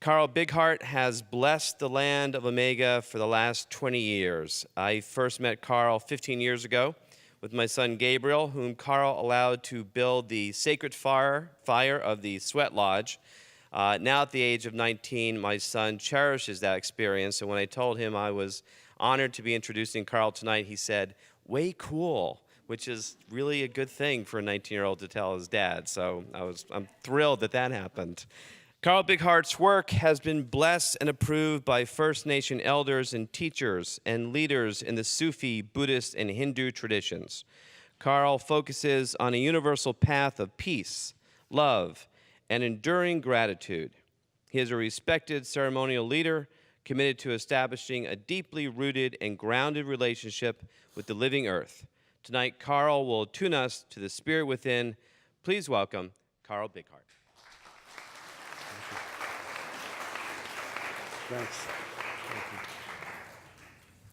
Carl Bighart has blessed the land of Omega for the last 20 years. I first met Carl 15 years ago with my son Gabriel, whom Carl allowed to build the sacred fire of the Sweat Lodge. Now at the age of 19, my son cherishes that experience, and when I told him I was honored to be introducing Carl tonight, he said, "Way cool," which is really a good thing for a 19-year-old to tell his dad, so I'm thrilled that happened. Carl Bighart's work has been blessed and approved by First Nation elders and teachers and leaders in the Sufi, Buddhist, and Hindu traditions. Carl focuses on a universal path of peace, love, and enduring gratitude. He is a respected ceremonial leader committed to establishing a deeply rooted and grounded relationship with the living earth. Tonight, Carl will tune us to the spirit within. Please welcome Carl Bighart. Thanks.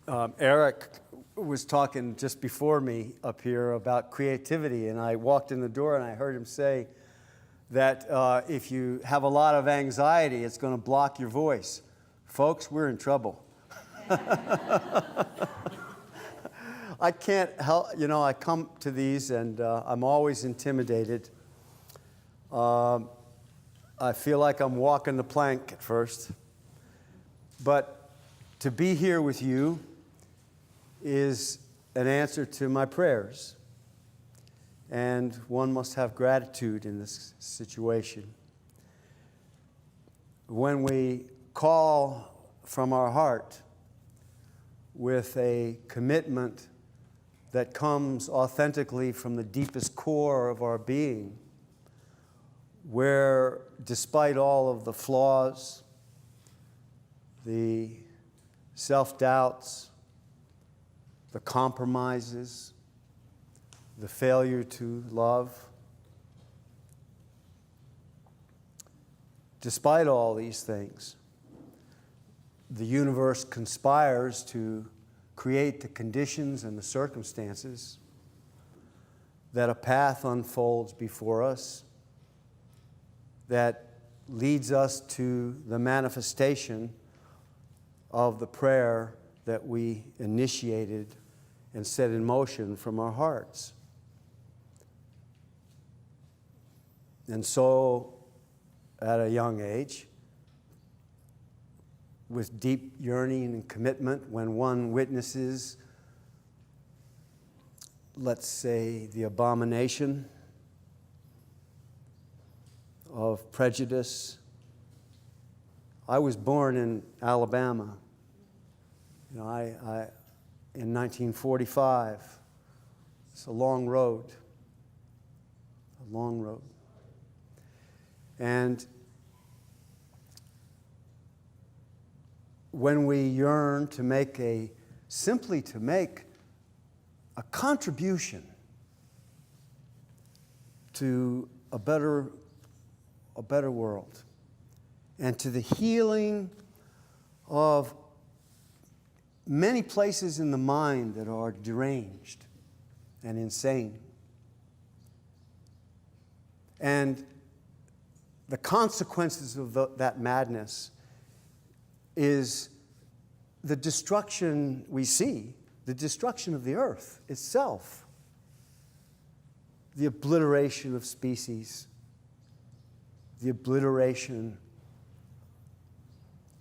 Thank you. Eric was talking just before me up here about creativity, and I walked in the door and I heard him say that if you have a lot of anxiety, it's going to block your voice. Folks, we're in trouble. I can't help, I come to these and I'm always intimidated. I feel like I'm walking the plank at first. But to be here with you is an answer to my prayers. And one must have gratitude in this situation. When we call from our heart with a commitment that comes authentically from the deepest core of our being, where despite all of the flaws, the self-doubts, the compromises, the failure to love. Despite all these things, the universe conspires to create the conditions and the circumstances that a path unfolds before us that leads us to the manifestation of the prayer that we initiated and set in motion from our hearts. And so, at a young age, with deep yearning and commitment, when one witnesses, let's say, the abomination of prejudice. I was born in Alabama. In 1945. It's a long road. And when we yearn to simply to make a contribution to a better world and to the healing of many places in the mind that are deranged and insane. And the consequences of that madness is the destruction we see, the destruction of the earth itself, the obliteration of species, the obliteration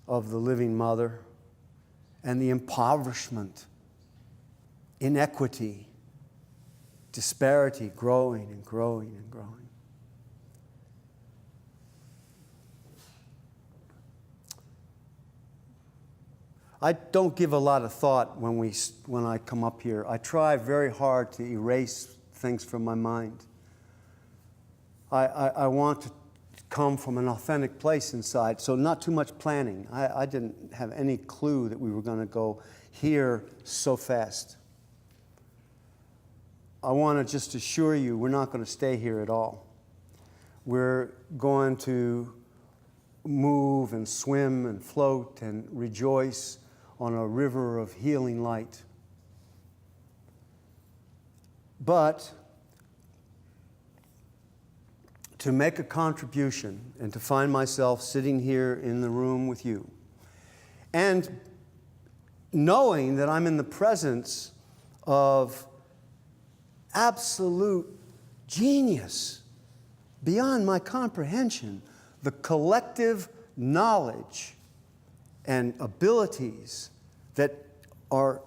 of the living mother, and the impoverishment, inequity, disparity growing and growing and growing. I don't give a lot of thought when I come up here. I try very hard to erase things from my mind. I want to come from an authentic place inside, so not too much planning. I didn't have any clue that we were going to go here so fast. I want to just assure you we're not going to stay here at all. We're going to move and swim and float and rejoice on a river of healing light. But to make a contribution and to find myself sitting here in the room with you. And knowing that I'm in the presence of absolute genius beyond my comprehension, the collective knowledge and abilities that are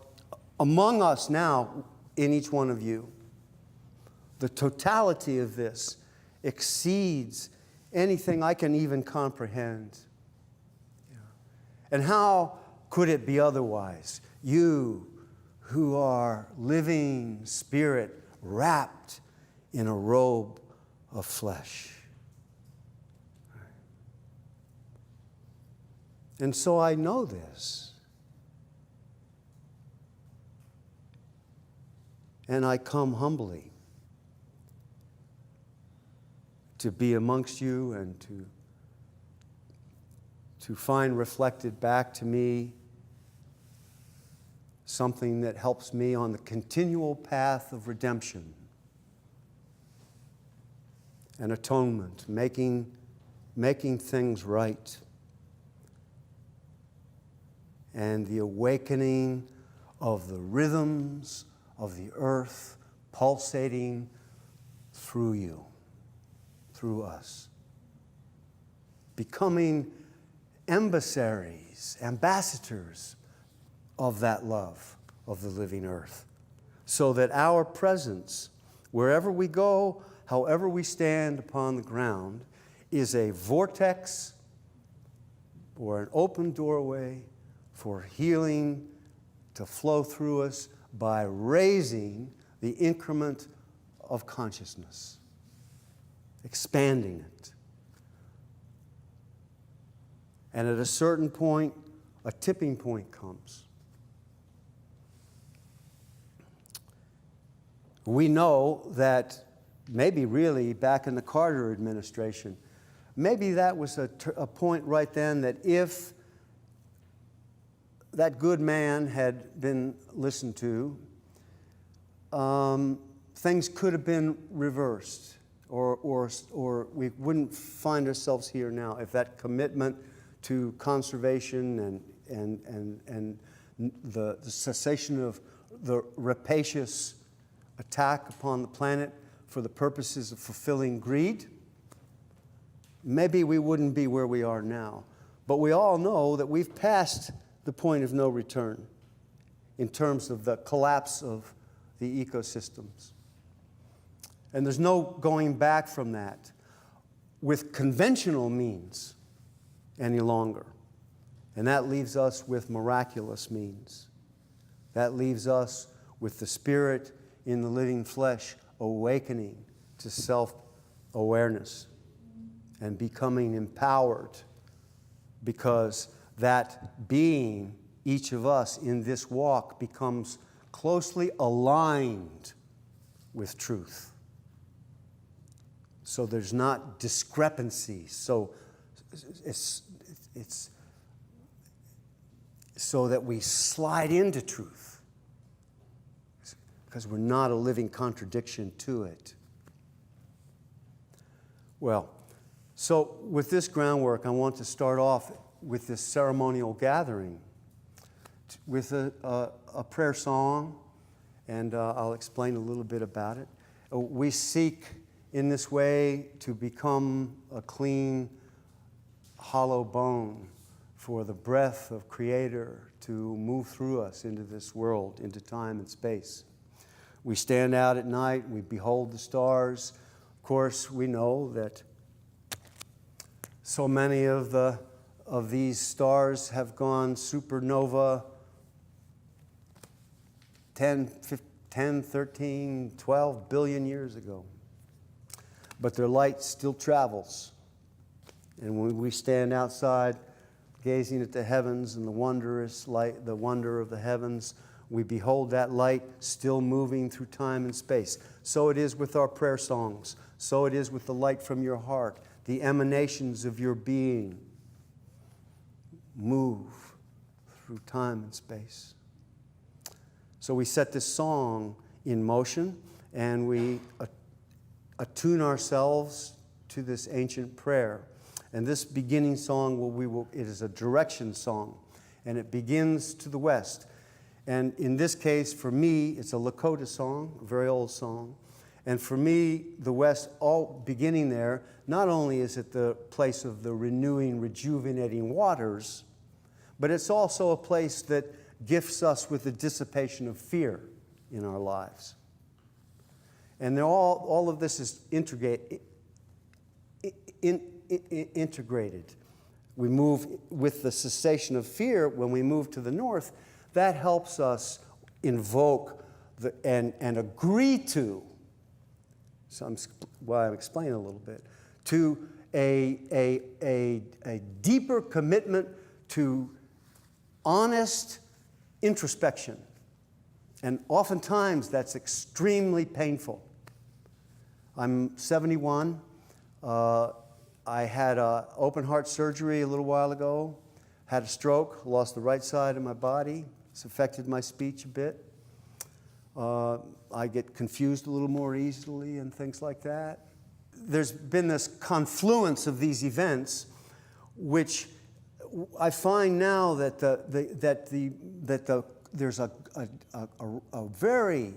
among us now in each one of you. The totality of this exceeds anything I can even comprehend. And how could it be otherwise? You who are living spirit wrapped in a robe of flesh. And so I know this. And I come humbly to be amongst you and to find reflected back to me something that helps me on the continual path of redemption and atonement, making things right, and the awakening of the rhythms of the earth pulsating through you, through us, becoming emissaries, ambassadors of that love of the living earth, so that our presence, wherever we go, however we stand upon the ground, is a vortex or an open doorway for healing to flow through us by raising the increment of consciousness, expanding it. And at a certain point, a tipping point comes. We know that maybe really back in the Carter administration, maybe that was a point right then that if that good man had been listened to, things could have been reversed, or we wouldn't find ourselves here now if that commitment to conservation and the cessation of the rapacious attack upon the planet for the purposes of fulfilling greed, maybe we wouldn't be where we are now. But we all know that we've passed the point of no return in terms of the collapse of the ecosystems. And there's no going back from that with conventional means any longer. And that leaves us with miraculous means. That leaves us with the Spirit in the living flesh awakening to self-awareness and becoming empowered, because that being, each of us in this walk, becomes closely aligned with truth. So there's not discrepancy. So it's so that we slide into truth, because we're not a living contradiction to it. Well, so with this groundwork, I want to start off with this ceremonial gathering with a prayer song, and I'll explain a little bit about it. We seek in this way to become a clean, hollow bone for the breath of Creator to move through us into this world, into time and space. We stand out at night, we behold the stars. Of course, we know that so many of these stars have gone supernova 10, 13, 12 billion years ago. But their light still travels. And when we stand outside gazing at the heavens and the wondrous light, the wonder of the heavens, we behold that light still moving through time and space. So it is with our prayer songs. So it is with the light from your heart. The emanations of your being move through time and space. So we set this song in motion, and we attune ourselves to this ancient prayer. And this beginning song, it is a direction song, and it begins to the west. And in this case, for me, it's a Lakota song, a very old song. And for me, the west, all beginning there, not only is it the place of the renewing, rejuvenating waters, but it's also a place that gifts us with the dissipation of fear in our lives. And all of this is integrated. We move with the cessation of fear. When we move to the north, that helps us invoke and agree to, I'm explaining a little bit, to a deeper commitment to honest introspection. And oftentimes that's extremely painful. I'm 71. I had open heart surgery a little while ago, had a stroke, lost the right side of my body. It's affected my speech a bit. I get confused a little more easily and things like that. There's been this confluence of these events, which I find now that there's a very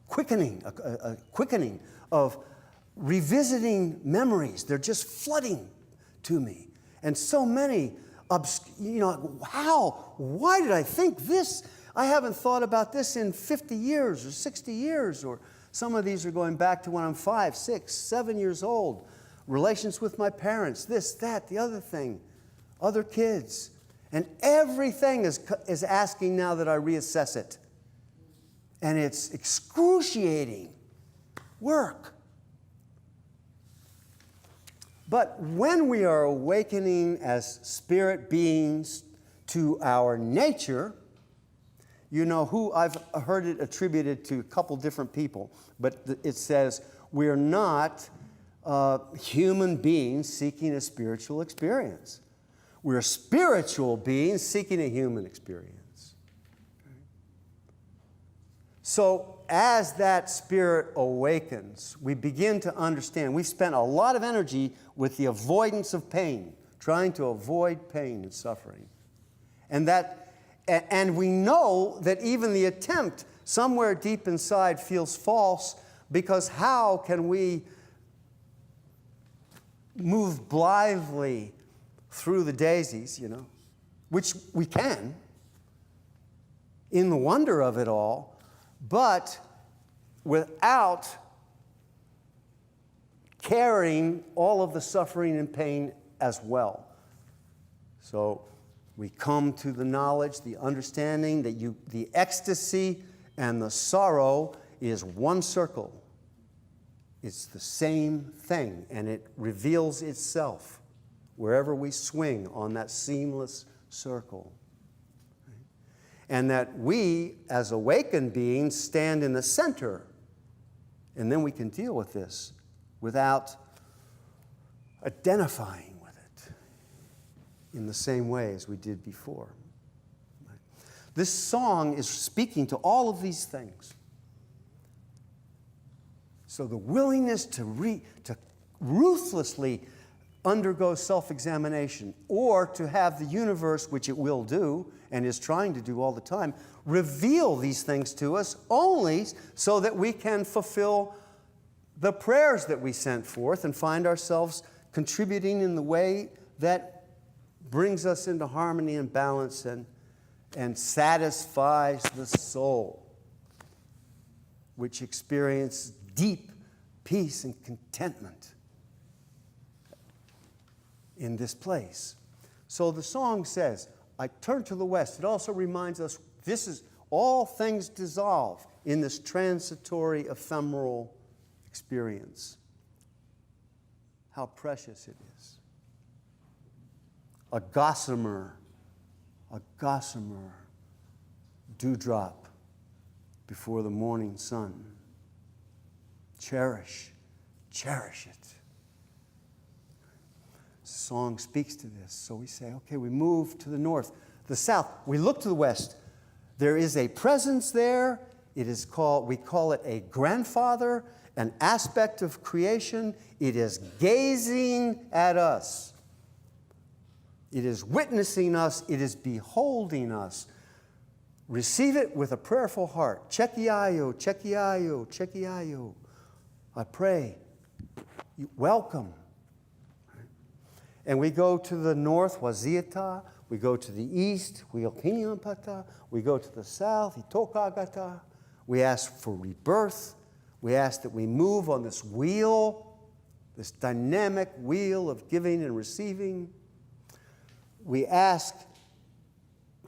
quickening of revisiting memories. They're just flooding to me, and so many. Why did I think this? I haven't thought about this in 50 years or 60 years, or some of these are going back to when I'm 5, 6, 7 years old. Relations with my parents, this, that, the other thing, other kids. And everything is asking now that I reassess it. And it's excruciating work. But when we are awakening as spirit beings to our nature, you know who I've heard it attributed to a couple different people, but it says we're not human beings seeking a spiritual experience. We're spiritual beings seeking a human experience. So as that spirit awakens, we begin to understand. We've spent a lot of energy with the avoidance of pain, trying to avoid pain and suffering. And we know that even the attempt somewhere deep inside feels false, because how can we move blithely through the daisies, which we can, in the wonder of it all, but without carrying all of the suffering and pain as well. So we come to the knowledge, the understanding that the ecstasy and the sorrow is one circle. It's the same thing, and it reveals itself wherever we swing on that seamless circle. And that we, as awakened beings, stand in the center, and then we can deal with this without identifying with it in the same way as we did before. This song is speaking to all of these things. So the willingness to ruthlessly undergo self-examination, or to have the universe, which it will do and is trying to do all the time, reveal these things to us only so that we can fulfill the prayers that we sent forth and find ourselves contributing in the way that brings us into harmony and balance and satisfies the soul, which experiences deep peace and contentment in this place. So the song says, I turn to the west. It also reminds us this is all things dissolve in this transitory, ephemeral experience. How precious it is. A gossamer dewdrop before the morning sun. Cherish it. The song speaks to this. So we say, okay, we move to the north, the south. We look to the west. There is a presence there. It is called, we call it a grandfather, an aspect of creation. It is gazing at us. It is witnessing us. It is beholding us. Receive it with a prayerful heart. Chekiayo, chekiayo, chekiayo. I pray. Welcome. And we go to the north, Waziata. We go to the east, Huiokinyampata. We go to the south, Itokagata. We ask for rebirth. We ask that we move on this wheel, this dynamic wheel of giving and receiving. We ask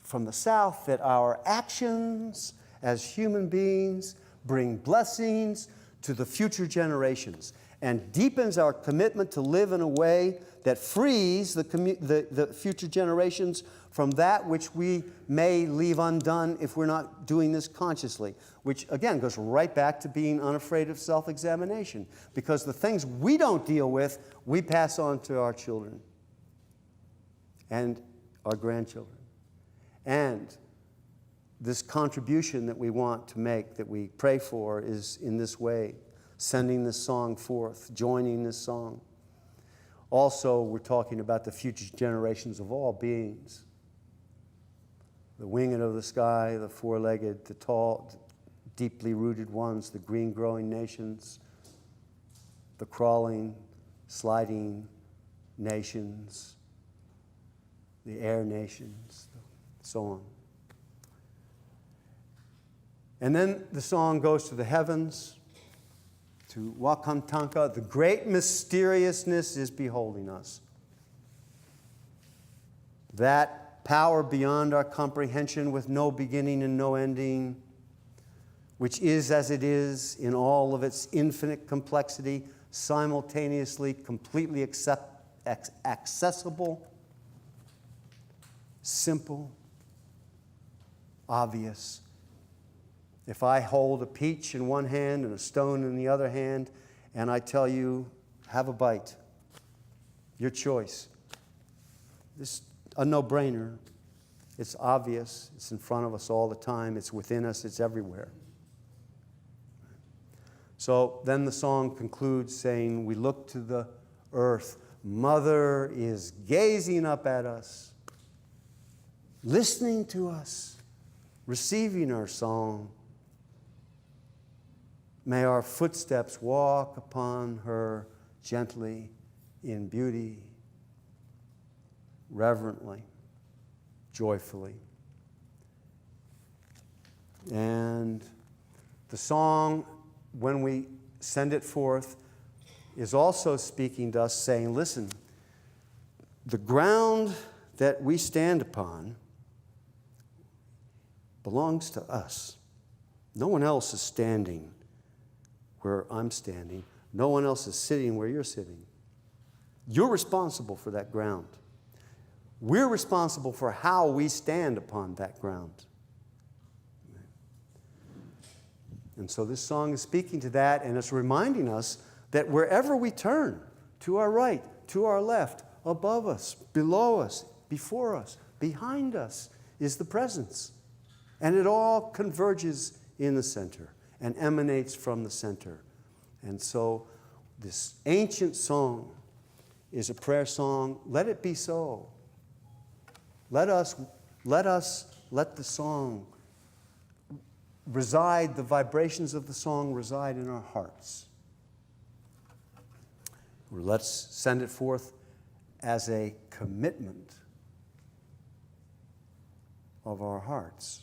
from the south that our actions as human beings bring blessings to the future generations and deepens our commitment to live in a way that frees the future generations from that which we may leave undone if we're not doing this consciously, which again goes right back to being unafraid of self-examination, because the things we don't deal with, we pass on to our children and our grandchildren. And this contribution that we want to make, that we pray for, is in this way, sending this song forth, joining this song. Also, we're talking about the future generations of all beings. The winged of the sky, the four-legged, the tall, deeply rooted ones, the green-growing nations, the crawling, sliding nations, the air nations, so on. And then the song goes to the heavens, to Wakantanka. The great mysteriousness is beholding us. That power beyond our comprehension, with no beginning and no ending, which is as it is in all of its infinite complexity, simultaneously completely accessible, simple, obvious. If I hold a peach in one hand and a stone in the other hand, and I tell you, have a bite, your choice. This is a no-brainer. It's obvious. It's in front of us all the time. It's within us. It's everywhere. So then the song concludes saying, we look to the earth. Mother is gazing up at us, listening to us, receiving our song. May our footsteps walk upon her gently, in beauty, reverently, joyfully. And the song, when we send it forth, is also speaking to us, saying, listen, the ground that we stand upon belongs to us. No one else is standing where I'm standing. No one else is sitting where you're sitting. You're responsible for that ground. We're responsible for how we stand upon that ground. And so this song is speaking to that, and it's reminding us that wherever we turn, to our right, to our left, above us, below us, before us, behind us, is the presence. And it all converges in the center and emanates from the center. And so this ancient song is a prayer song. Let it be so. Let the song reside, the vibrations of the song reside in our hearts. Let's send it forth as a commitment of our hearts.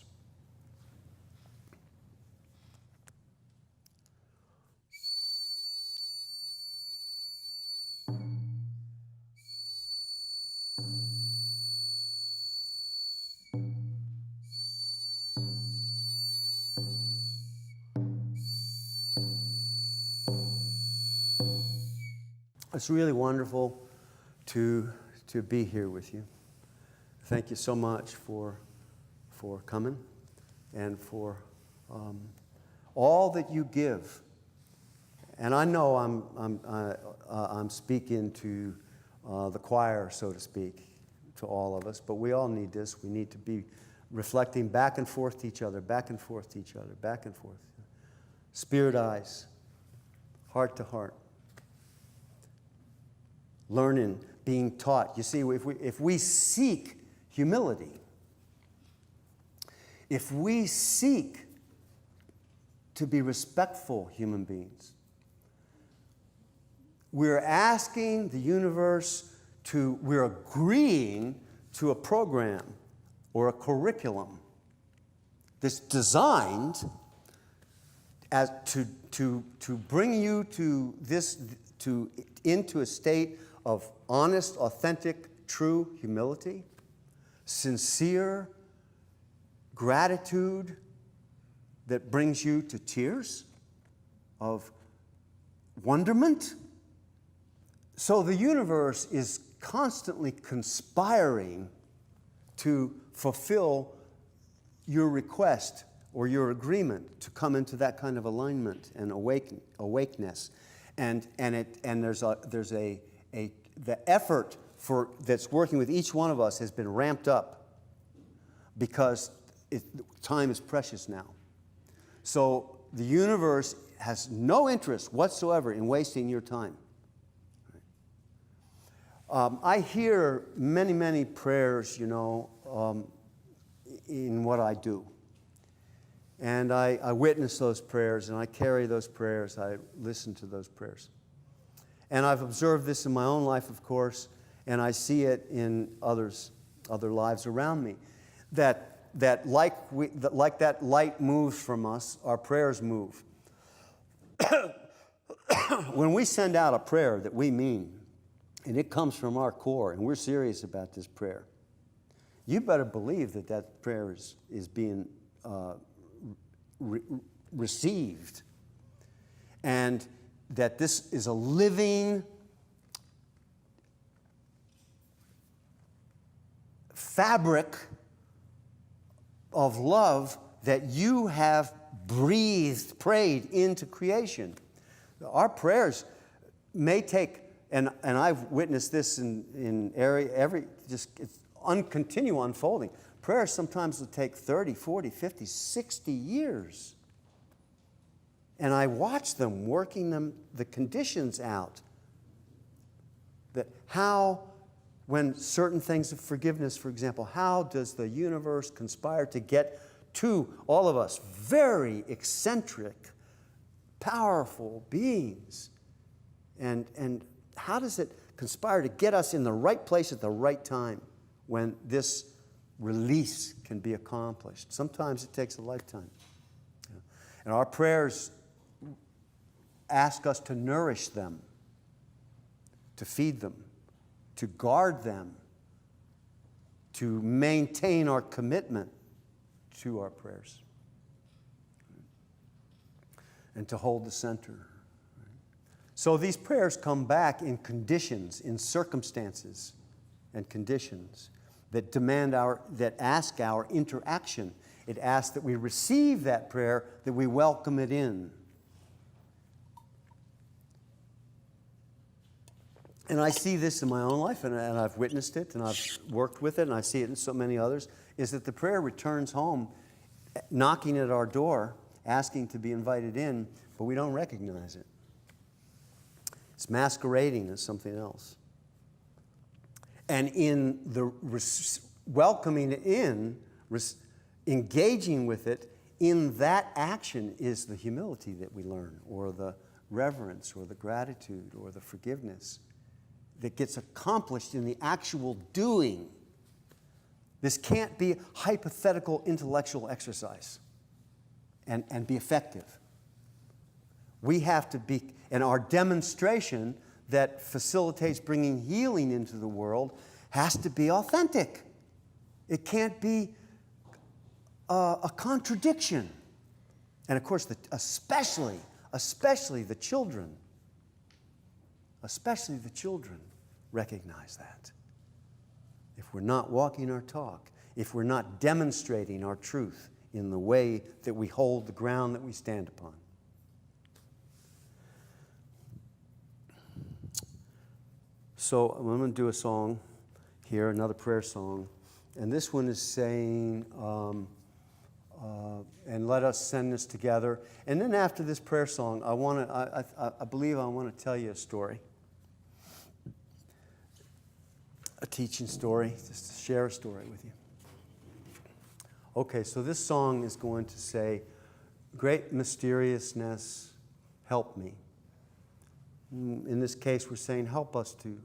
It's really wonderful to be here with you. Thank you so much for coming and for all that you give. And I know I'm speaking to the choir, so to speak, to all of us, but we all need this. We need to be reflecting back and forth to each other, back and forth to each other, back and forth. Spirit eyes. heart to heart. Learning, being taught. You see, if we seek humility, if we seek to be respectful human beings, we're asking the universe we're agreeing to a program or a curriculum that's designed to bring you into a state of honest, authentic, true humility, sincere gratitude that brings you to tears of wonderment. So the universe is constantly conspiring to fulfill your request or your agreement to come into that kind of alignment and awakeness. And the effort that's working with each one of us has been ramped up because time is precious now. So the universe has no interest whatsoever in wasting your time. I hear many, many prayers, in what I do. And I witness those prayers, and I carry those prayers. I listen to those prayers. And I've observed this in my own life, of course, and I see it in other lives around me. That like that light moves from us, our prayers move. When we send out a prayer that we mean, and it comes from our core, and we're serious about this prayer, you better believe that prayer is being received, and that this is a living fabric of love that you have prayed into creation. Our prayers may take, and I've witnessed this it's continue unfolding. Prayers sometimes will take 30, 40, 50, 60 years. And I watch them working the conditions out. That when certain things of forgiveness, for example, how does the universe conspire to get to all of us very eccentric, powerful beings? And how does it conspire to get us in the right place at the right time when this release can be accomplished? Sometimes it takes a lifetime. And our prayers ask us to nourish them, to feed them, to guard them, to maintain our commitment to our prayers, and to hold the center. So these prayers come back in conditions, in circumstances and conditions that that ask our interaction. It asks that we receive that prayer, that we welcome it in. And I see this in my own life, and I've witnessed it, and I've worked with it, and I see it in so many others, is that the prayer returns home, knocking at our door, asking to be invited in, but we don't recognize it. It's masquerading as something else. And in the welcoming it in, engaging with it, in that action is the humility that we learn, or the reverence, or the gratitude, or the forgiveness that gets accomplished in the actual doing. This can't be hypothetical intellectual exercise and be effective. We have to be, and our demonstration that facilitates bringing healing into the world has to be authentic. It can't be a contradiction. And of course, especially the children, recognize that. If we're not walking our talk, if we're not demonstrating our truth in the way that we hold the ground that we stand upon. So I'm going to do a song here, another prayer song. And this one is saying, and let us send this together. And then after this prayer song, I believe I want to tell you a story, a teaching story, just to share a story with you. Okay, so this song is going to say, "Great mysteriousness, help me." In this case, we're saying, help us to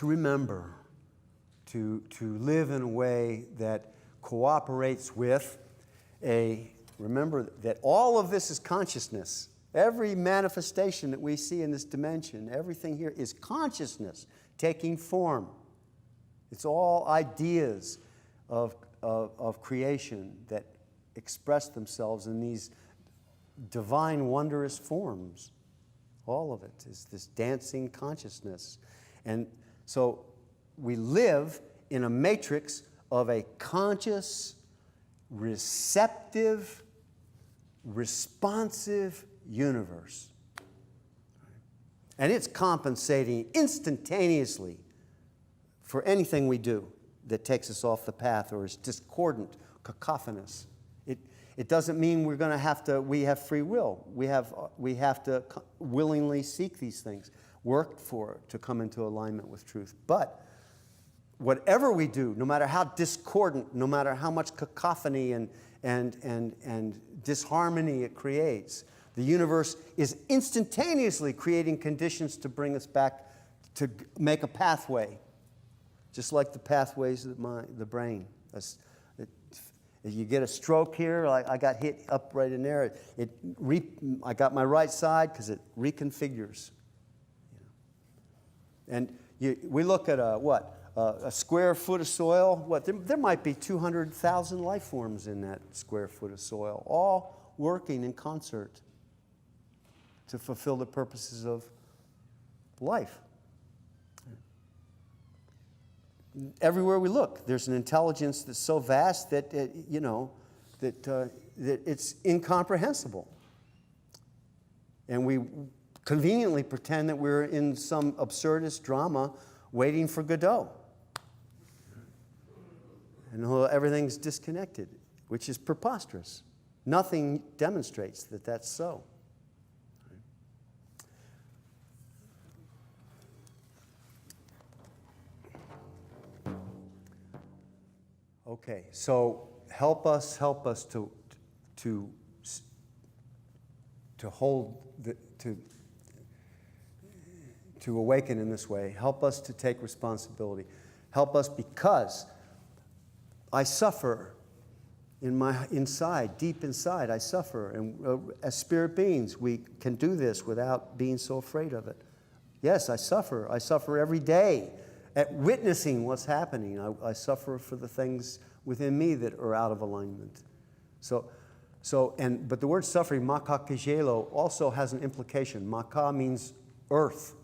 remember, to live in a way that cooperates with remember that all of this is consciousness. Every manifestation that we see in this dimension, everything here is consciousness taking form. It's all ideas of creation that express themselves in these divine, wondrous forms. All of it is this dancing consciousness. And so we live in a matrix of a conscious, receptive, responsive universe. And it's compensating instantaneously for anything we do that takes us off the path or is discordant, cacophonous. It doesn't mean we have free will. We have to willingly seek these things, work for it to come into alignment with truth. But whatever we do, no matter how discordant, no matter how much cacophony and disharmony it creates, the universe is instantaneously creating conditions to bring us back, to make a pathway, just like the pathways of the brain. If you get a stroke here, like I got hit up right in there, I got my right side because it reconfigures. And we look at a square foot of soil. There might be 200,000 life forms in that square foot of soil, all working in concert to fulfill the purposes of life. Everywhere we look, there's an intelligence that's so vast that that it's incomprehensible, and we conveniently pretend that we're in some absurdist drama waiting for Godot, and everything's disconnected, which is preposterous. Nothing demonstrates that that's so. Okay, so help us to hold to awaken in this way. Help us to take responsibility. Help us, because I suffer deep inside. I suffer, and as spirit beings, we can do this without being so afraid of it. Yes, I suffer. I suffer every day at witnessing what's happening. I suffer for the things within me that are out of alignment. But the word suffering, maka kejelo, also has an implication. Maka means earth.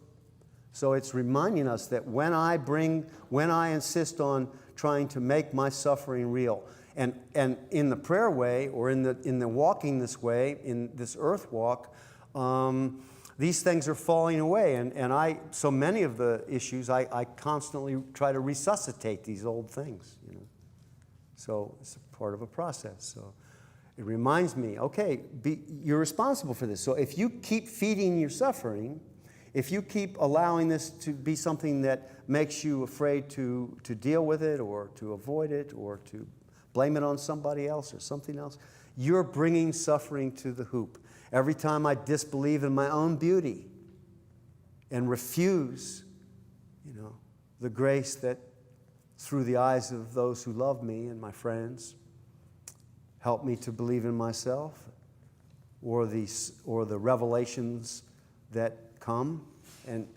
So it's reminding us that when I insist on trying to make my suffering real, and in the prayer way, or in the walking this way, in this earth walk, these things are falling away, and so many of the issues, I constantly try to resuscitate these old things, So it's a part of a process. So it reminds me, okay, you're responsible for this. So if you keep feeding your suffering, if you keep allowing this to be something that makes you afraid to deal with it, or to avoid it, or to blame it on somebody else or something else, you're bringing suffering to the hoop. Every time I disbelieve in my own beauty and refuse, the grace that through the eyes of those who love me and my friends, help me to believe in myself, or the revelations that come, and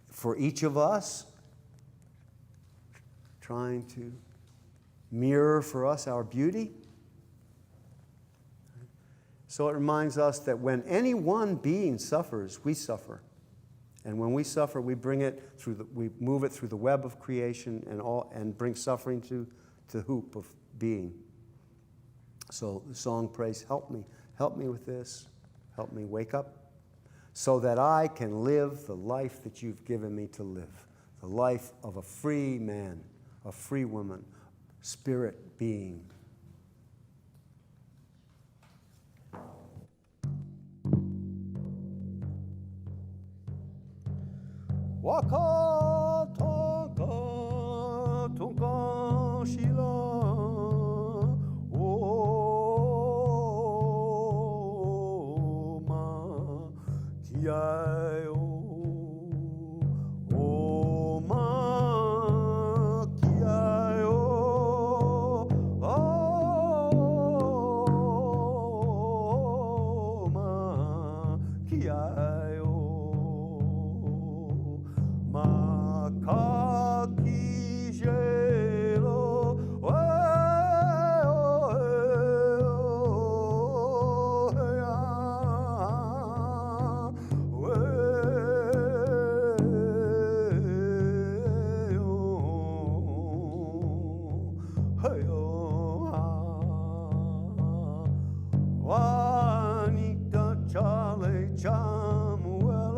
for each of us, trying to mirror for us our beauty. So it reminds us that when any one being suffers, we suffer. And when we suffer, we bring it we move it through the web of creation and bring suffering to the hoop of being. So the song prays, help me with this, help me wake up, so that I can live the life that you've given me to live, the life of a free man, a free woman, spirit being. Waka tonka tonka shila o ma kiai o ma kiai o ma kiai Juanita Charlie Chamuelo,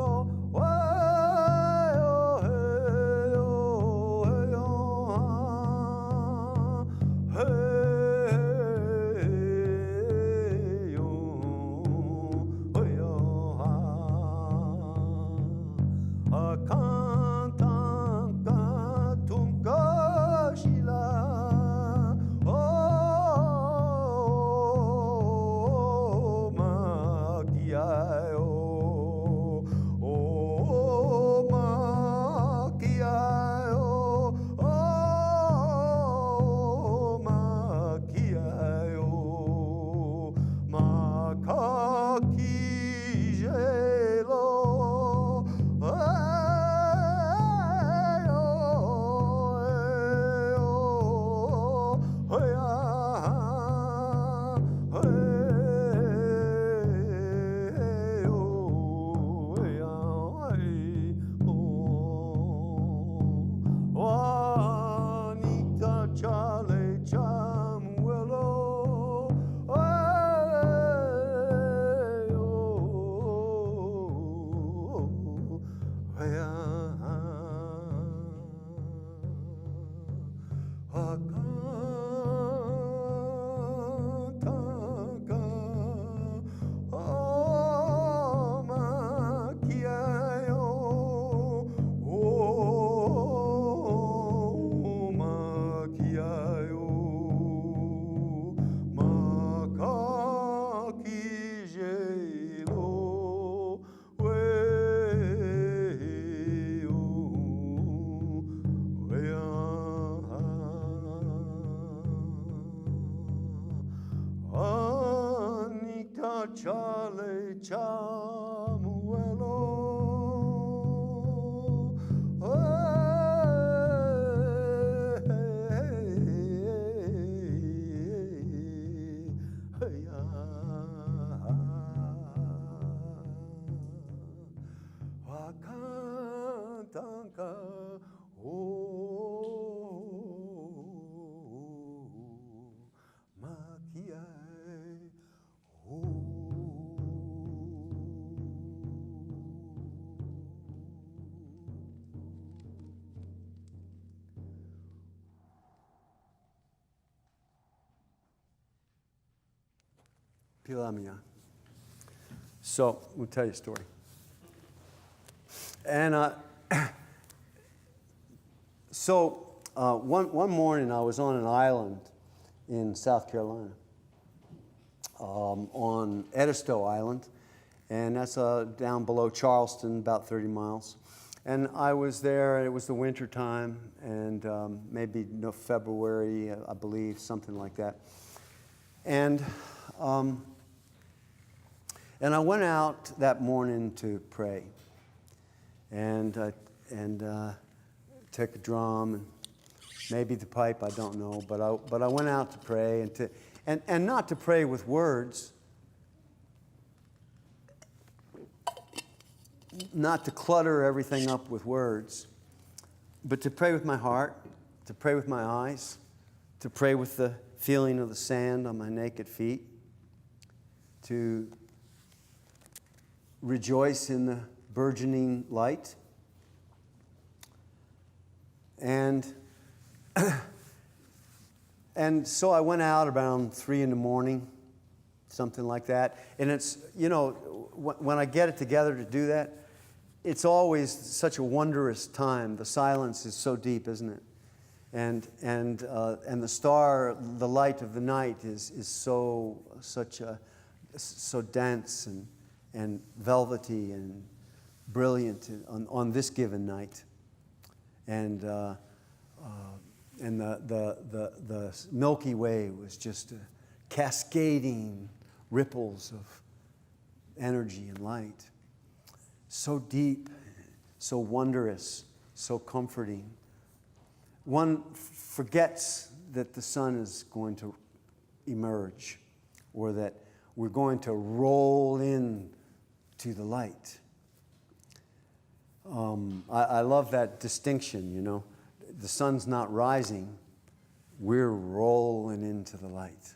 Juanita Charlie Chamuelo, Anita Charlie Chamuelo, Wakantanka, Makiai, Pilamia. So, we'll tell you a story. And one morning I was on an island in South Carolina, on Edisto Island, and that's down below Charleston, about 30 miles. And I was there, and it was the winter time, and maybe February, I believe, something like that. And I went out that morning to pray, and take a drum and maybe the pipe, I don't know, but I went out to pray and not to pray with words, not to clutter everything up with words, but to pray with my heart, to pray with my eyes, to pray with the feeling of the sand on my naked feet, to rejoice in the burgeoning light. And And so I went out around 3 in the morning, something like that. And it's, you know, when I get it together to do that, it's always such a wondrous time. The silence is so deep, isn't it? And the star, the light of the night is so dense and velvety and brilliant on this given night. And the Milky Way was just cascading ripples of energy and light. So deep, so wondrous, so comforting. One forgets that the sun is going to emerge, or that we're going to roll in to the light. I love that distinction, you know. The sun's not rising, we're rolling into the light.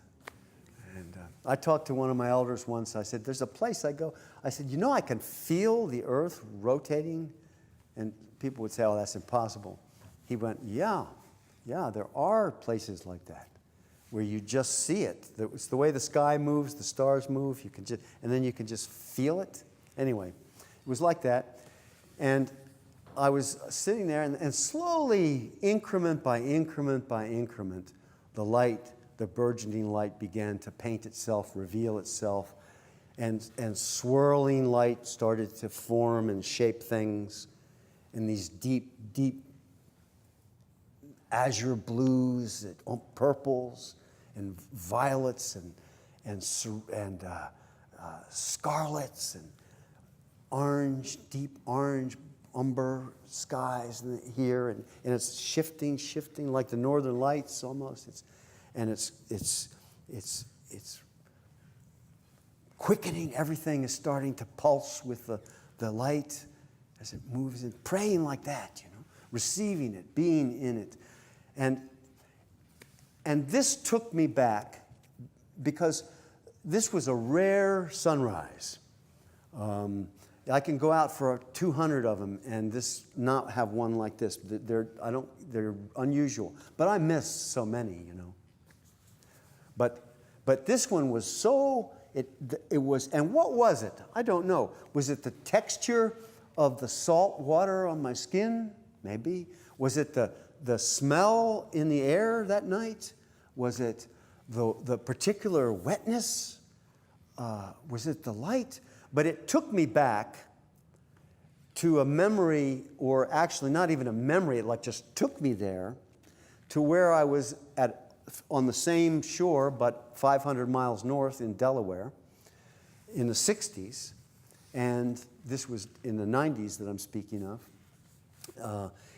And I talked to one of my elders once. I said, there's a place I go. I said, you know, I can feel the earth rotating. And people would say, oh, that's impossible. He went, yeah, there are places like that where you just see it. It's the way the sky moves, the stars move, and then you can just feel it. Anyway, it was like that. And I was sitting there, and slowly, increment by increment by increment, the light, the burgeoning light began to paint itself, reveal itself, and swirling light started to form and shape things in these deep, deep azure blues and purples and violets and scarlets and orange, deep orange umber skies here, and it's shifting like the northern lights almost. It's quickening. Everything is starting to pulse with the light as it moves in, praying like that, you know, receiving it, being in it. And this took me back because this was a rare sunrise. I can go out for 200 of them and not have one like this. They're unusual. But I miss so many, you know. But this one was so, it was, and what was it? I don't know. Was it the texture of the salt water on my skin? Maybe. Was it the smell in the air that night? Was it the particular wetness? Was it the light? But it took me back to a memory, or actually not even a memory, it like just took me there to where I was on the same shore, but 500 miles north in Delaware in the 60s. And this was in the 90s that I'm speaking of.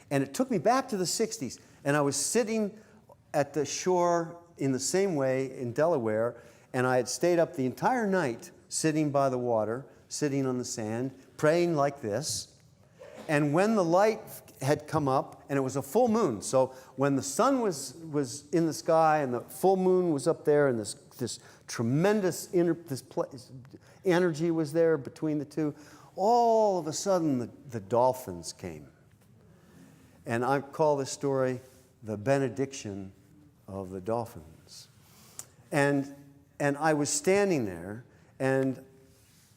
And it took me back to the 60s. And I was sitting at the shore in the same way in Delaware, and I had stayed up the entire night sitting by the water, sitting on the sand, praying like this. And when the light had come up, and it was a full moon, so when the sun was in the sky and the full moon was up there, and this tremendous energy was there between the two, all of a sudden the dolphins came. And I call this story the benediction of the dolphins. And I was standing there, and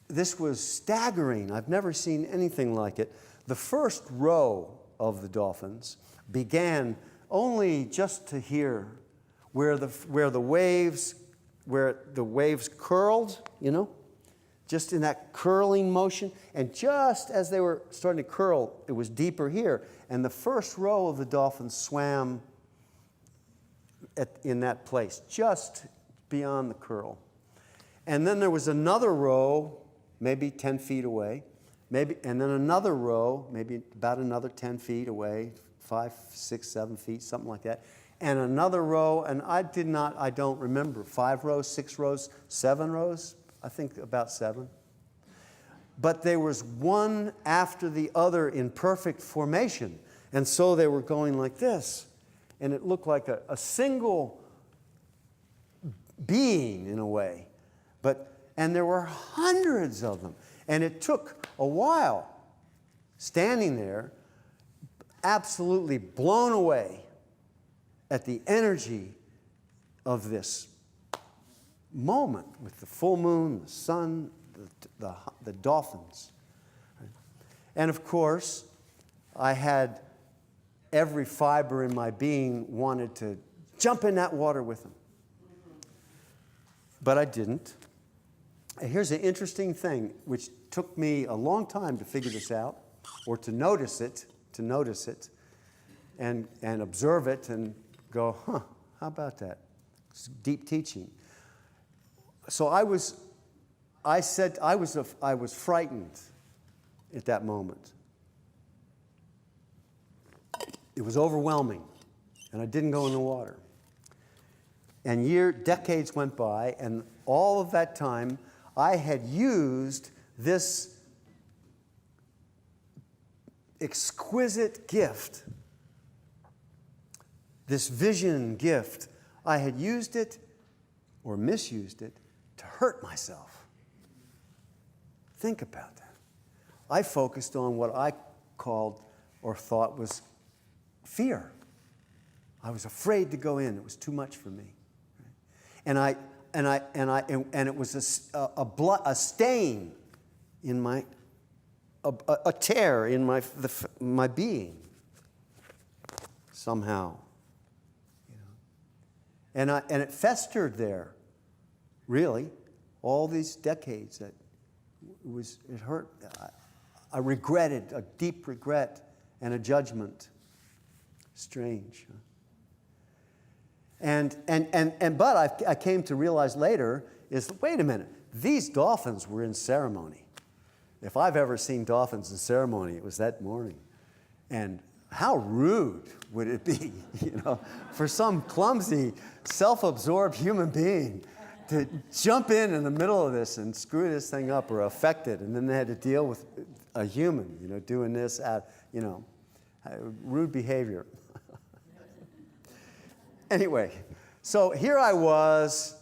this was staggering. I've never seen anything like it. The first row of the dolphins began only just to here, where the waves curled, you know, just in that curling motion. And just as they were starting to curl, it was deeper here. And the first row of the dolphins swam in that place, just beyond the curl. And then there was another row, maybe 10 feet away, and then another row, maybe about another 10 feet away, 5, 6, 7 feet, something like that. And another row, and I don't remember, 5 rows, 6 rows, 7 rows, I think about 7. But there was one after the other in perfect formation. And so they were going like this. And it looked like a single being in a way. And there were hundreds of them. And it took a while standing there, absolutely blown away at the energy of this moment with the full moon, the sun, the dolphins. And of course, I had every fiber in my being wanted to jump in that water with them. But I didn't. And here's an interesting thing, which took me a long time to figure this out, or to notice it, and observe it and go, huh, how about that? It's deep teaching. So I was frightened at that moment. It was overwhelming, and I didn't go in the water. And decades went by, and all of that time, I had used this exquisite gift, this vision gift. I had used it or misused it to hurt myself. Think about that. I focused on what I called or thought was fear. I was afraid to go in. It was too much for me. And it was a stain in a tear in my being somehow. And it festered there, really, all these decades. It hurt. I regretted, a deep regret and a judgment. Strange. But I came to realize later is, wait a minute, these dolphins were in ceremony. If I've ever seen dolphins in ceremony, it was that morning. And how rude would it be, for some clumsy, self-absorbed human being to jump in the middle of this and screw this thing up or affect it, and then they had to deal with a human, doing this rude behavior. Anyway, so here I was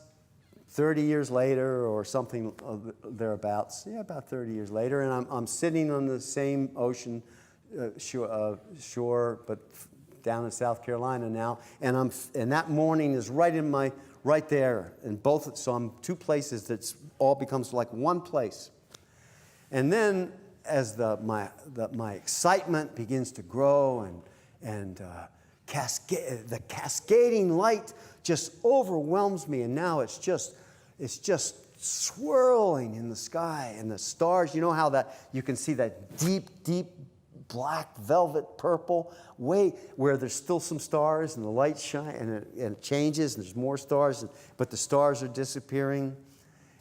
30 years later or something thereabouts. Yeah, about 30 years later, and I'm sitting on the same ocean shore, but down in South Carolina now, and that morning is right there, and so I'm two places that all becomes like one place. And then as my excitement begins to grow and the cascading light just overwhelms me, and now it's just swirling in the sky, and the stars. You know how that you can see that deep black velvet purple where there's still some stars, and the light shine, and it changes, and there's more stars, but the stars are disappearing,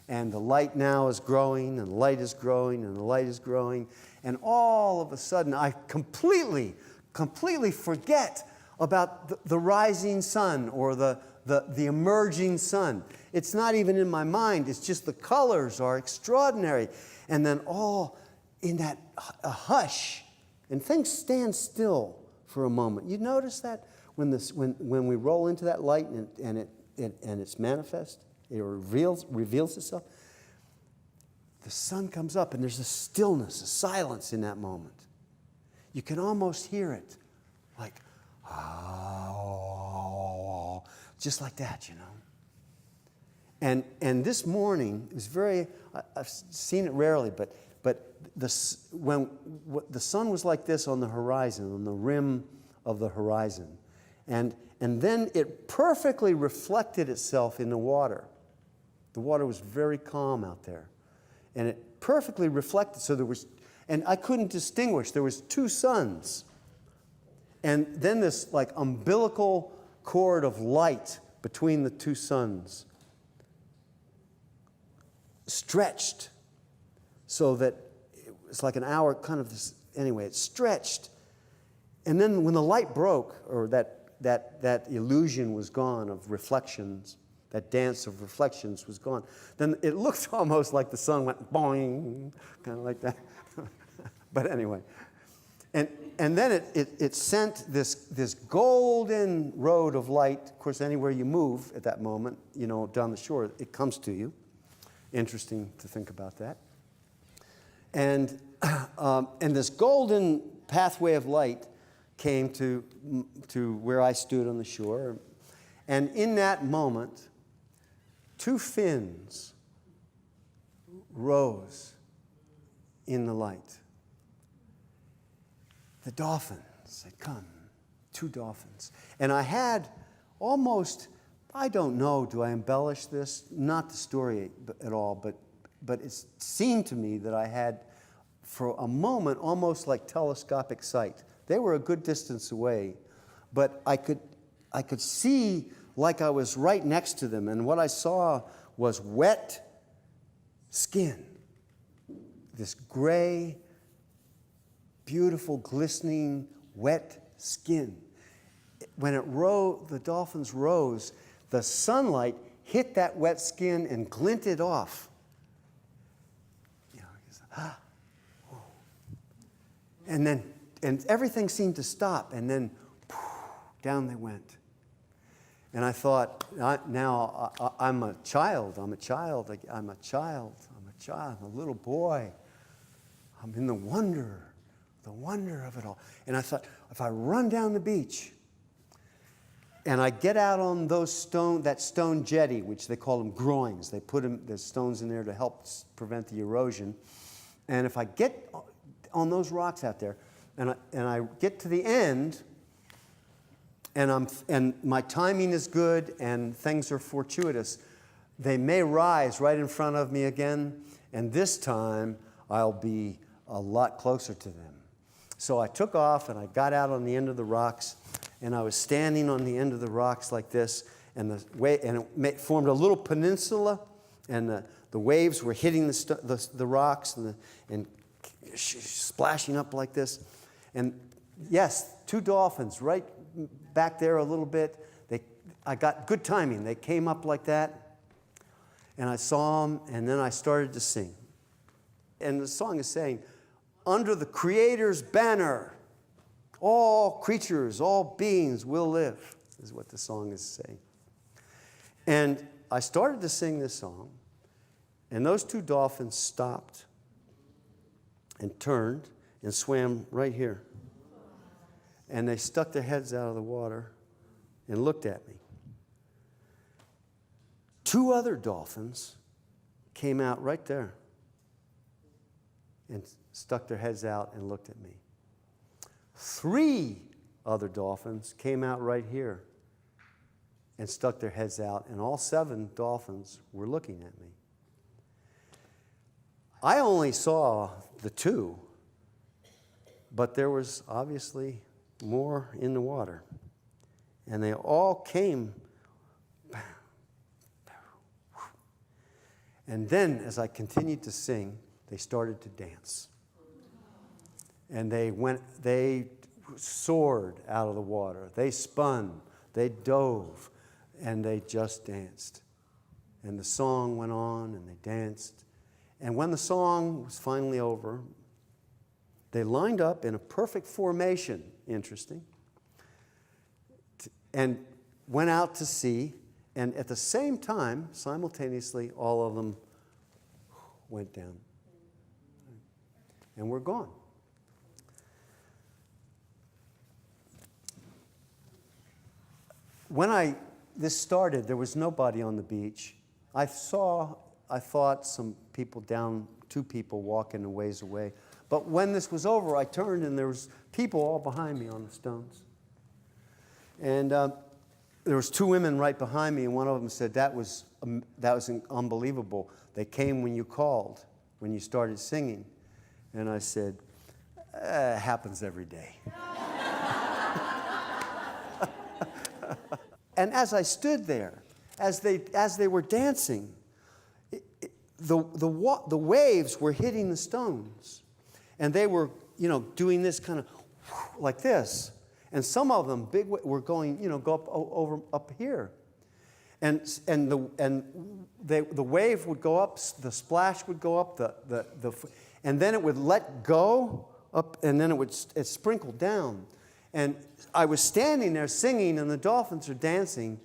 and the light now is growing, and the light is growing, and the light is growing, and all of a sudden I completely forget about the rising sun or the emerging sun. It's not even in my mind. It's just the colors are extraordinary. And then all in that hush, and things stand still for a moment. You notice that when we roll into that light and it's manifest, it reveals itself. The sun comes up and there's a stillness, a silence in that moment. You can almost hear it, like, oh, just like that, And this morning, it was I've seen it rarely, but when the sun was like this on the horizon, on the rim of the horizon, and then it perfectly reflected itself in the water. The water was very calm out there, and it perfectly reflected. So and I couldn't distinguish. There was two suns. And then this like umbilical cord of light between the two suns stretched so that it was like an hour kind of this, anyway, it stretched. And then when the light broke, or that illusion was gone of reflections, that dance of reflections was gone, then it looked almost like the sun went boing, kind of like that. But anyway. And then it sent this golden road of light. Of course, anywhere you move at that moment, down the shore, it comes to you. Interesting to think about that. And this golden pathway of light came to where I stood on the shore. And in that moment, two fins rose in the light. The dolphins had come, two dolphins. And I had almost, I don't know, do I embellish this? Not the story at all, but it seemed to me that I had, for a moment, almost like telescopic sight. They were a good distance away, but I could see like I was right next to them, and what I saw was wet skin, this gray, beautiful, glistening, wet skin. When the dolphins rose, the sunlight hit that wet skin and glinted off. And everything seemed to stop, and then down they went. And I thought, now I'm a child, I'm a little boy. I'm in the wonder of it all. And I thought, if I run down the beach and I get out on that stone jetty, which they call them groins, they put the stones in there to help prevent the erosion. And if I get on those rocks out there and I get to the end, and my timing is good and things are fortuitous, they may rise right in front of me again, and this time I'll be a lot closer to them. So I took off and I got out on the end of the rocks, and I was standing on the end of the rocks like this, and it formed a little peninsula, and the waves were hitting the rocks and splashing up like this. And yes, two dolphins right back there a little bit. I got good timing. They came up like that, and I saw them, and then I started to sing. And the song is saying, under the Creator's banner, all creatures, all beings will live, is what the song is saying. And I started to sing this song, and those two dolphins stopped and turned and swam right here. And they stuck their heads out of the water and looked at me. Two other dolphins came out right there and stuck their heads out and looked at me. Three other dolphins came out right here and stuck their heads out, and all seven dolphins were looking at me. I only saw the two, but there was obviously more in the water. And they all came. And then, as I continued to sing, they started to dance. And they soared out of the water. They spun, they dove, and they just danced. And the song went on, and they danced. And when the song was finally over, they lined up in a perfect formation, interesting, and went out to sea, and at the same time, simultaneously, all of them went down. And we're gone. When this started, there was nobody on the beach. I thought some people two people walking a ways away. But when this was over, I turned and there was people all behind me on the stones. And there was two women right behind me, and one of them said, that was unbelievable. They came when you called, when you started singing. And I said, it happens every day. And as I stood there, as they were dancing, the waves were hitting the stones. And they were, doing this kind of like this. And some of them were going, go up here. And the wave would go up, the splash would go up, and then it would let go up, and then it sprinkled down. And I was standing there singing, and the dolphins are dancing,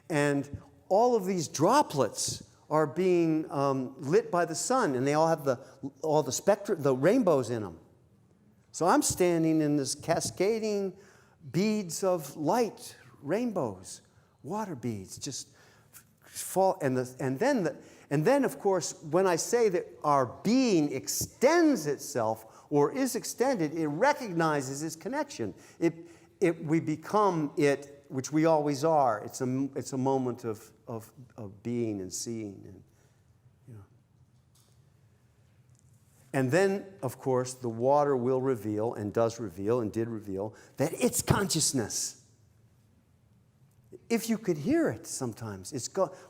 and all of these droplets are being lit by the sun, and they all have the rainbows in them. So I'm standing in this cascading beads of light, rainbows, Water beads just fall, and then of course, when I say that our being extends itself or is extended, it recognizes its connection. We become it, which we always are. It's a moment of being and seeing, and you know. And then, of course, the water will reveal, and does reveal, and did reveal, that it's consciousness. If you could hear it sometimes,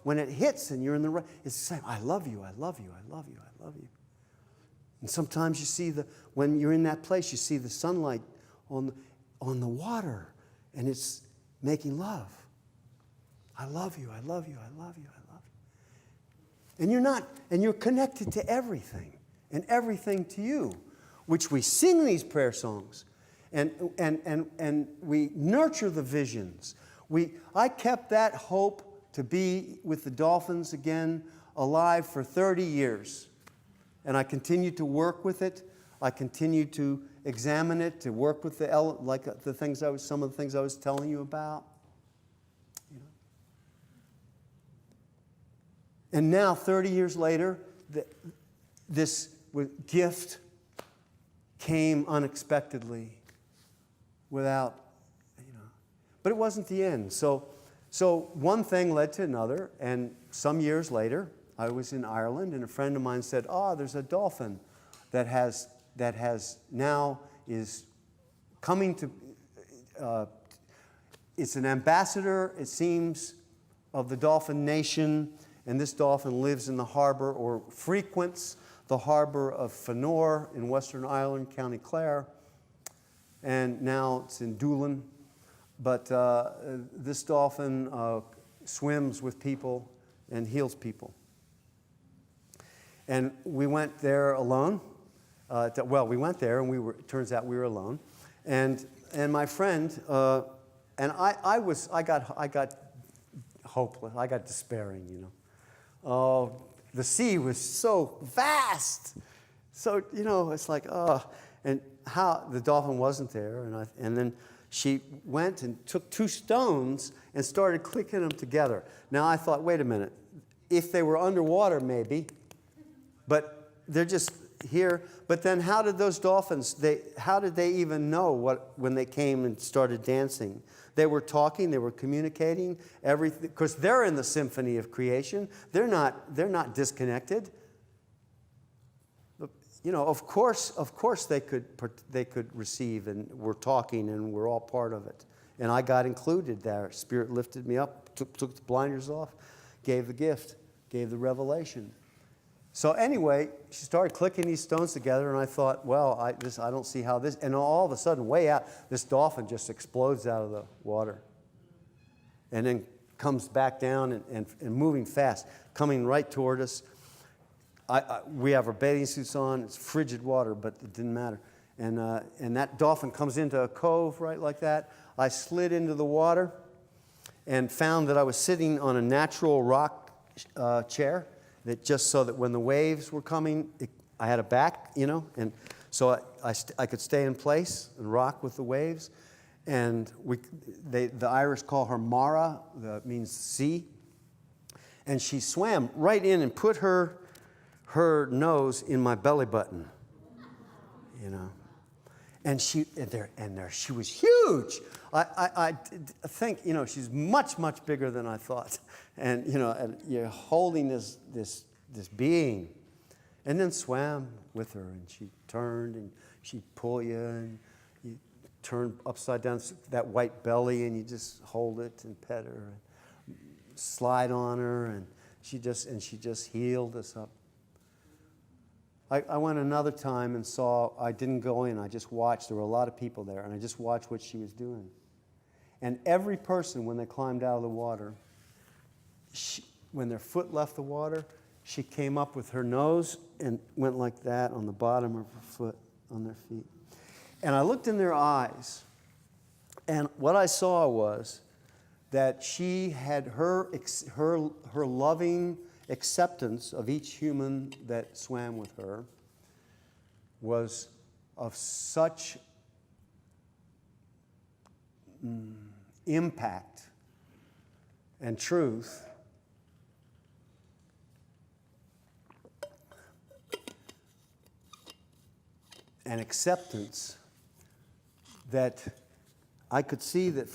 when it hits and you're in the right, it's saying, I love you, I love you, I love you, I love you. And sometimes you see when you're in that place, you see the sunlight on the water, and it's making love. I love you, I love you, I love you, I love you. And you're connected to everything, and everything to you, which we sing these prayer songs, and we nurture the visions. I kept that hope to be with the dolphins again alive for 30 years. And I continued to work with it. I continued to examine it, to work with some of the things I was telling you about. You know? And now, 30 years later, this gift came unexpectedly without. But it wasn't the end. So one thing led to another, and some years later, I was in Ireland, and a friend of mine said, there's a dolphin that now is coming to, it's an ambassador, it seems, of the dolphin nation, and this dolphin lives in the harbor, or frequents the harbor of Fanor in Western Ireland, County Clare, and now it's in Doolin. But this dolphin swims with people and heals people. And we went there alone. We went there, and it turns out we were alone. And my friend, and I got hopeless. I got despairing, you know. Oh, the sea was so vast. So, you know, it's like, and how the dolphin wasn't there, and then she went and took 2 stones and started clicking them together. Now I thought, wait a minute, if they were underwater maybe, but they're just here. But then how did those dolphins, how did they even know when they came and started dancing? They were talking, they were communicating, everything, because they're in the symphony of creation. They're not disconnected. You know, of course they could receive, and we're talking, and we're all part of it. And I got included there. Spirit lifted me up, took the blinders off, gave the gift, gave the revelation. So anyway, she started clicking these stones together, and I thought, well, I don't see how this. And all of a sudden, way out, this dolphin just explodes out of the water, and then comes back down and moving fast, coming right toward us. We have our bathing suits on. It's frigid water, but it didn't matter. And that dolphin comes into a cove right like that. I slid into the water and found that I was sitting on a natural rock chair, that just so that when the waves were coming, I had a back, you know, and so I could stay in place and rock with the waves. And the Irish call her Mara, that means sea. And she swam right in and put her nose in my belly button, you know, and she was huge. I think, you know, she's much bigger than I thought, and you know, and you're holding this being, and then swam with her, and she turned, and she'd pull you, and you turn upside down, that white belly, and you just hold it and pet her, and slide on her, and she just healed us up. I went another time and I didn't go in, I just watched. There were a lot of people there, and I just watched what she was doing. And every person, when they climbed out of the water, when their foot left the water, she came up with her nose and went like that on the bottom of her foot, on their feet. And I looked in their eyes, and what I saw was that she had her loving acceptance of each human that swam with her was of such impact and truth, and acceptance, that I could see that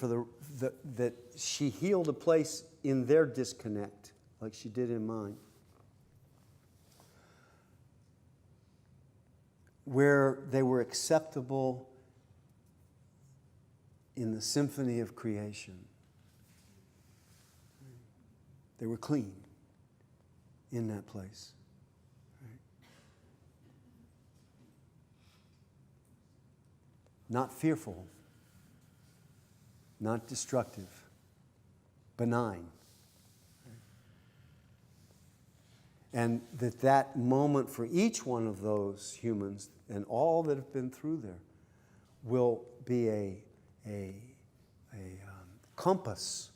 that she healed a place in their disconnect, like she did in mine, where they were acceptable in the symphony of creation. They were clean in that place. Not fearful, not destructive, benign. And that moment for each one of those humans and all that have been through there will be a compass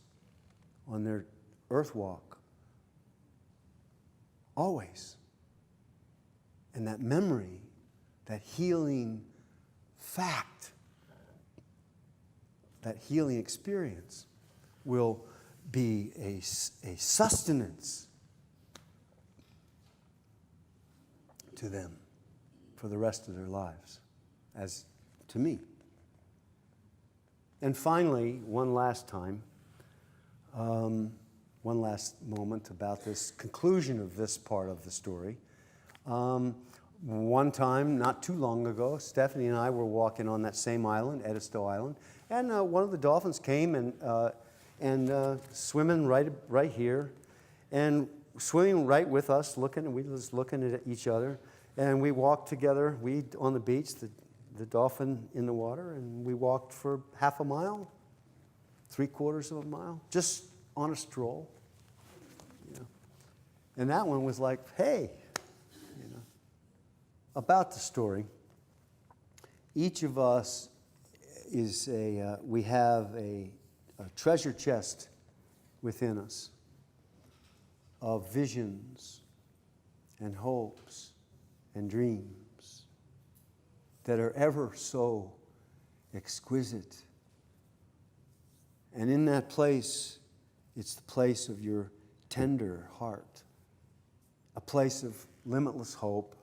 on their earth walk. Always. And that memory, that healing fact, that healing experience will be a sustenance to them for the rest of their lives, as to me. And finally, one last moment about this conclusion of this part of the story. One time, not too long ago, Stephanie and I were walking on that same island, Edisto Island, and one of the dolphins came and swimming right here, and swimming right with us, and we was looking at each other, and we walked together. We on the beach, the dolphin in the water, and we walked for half a mile, 3/4 of a mile, just on a stroll. You know. And that one was like, hey. About the story, each of us we have a treasure chest within us of visions and hopes and dreams that are ever so exquisite. And in that place, it's the place of your tender heart, a place of limitless hope,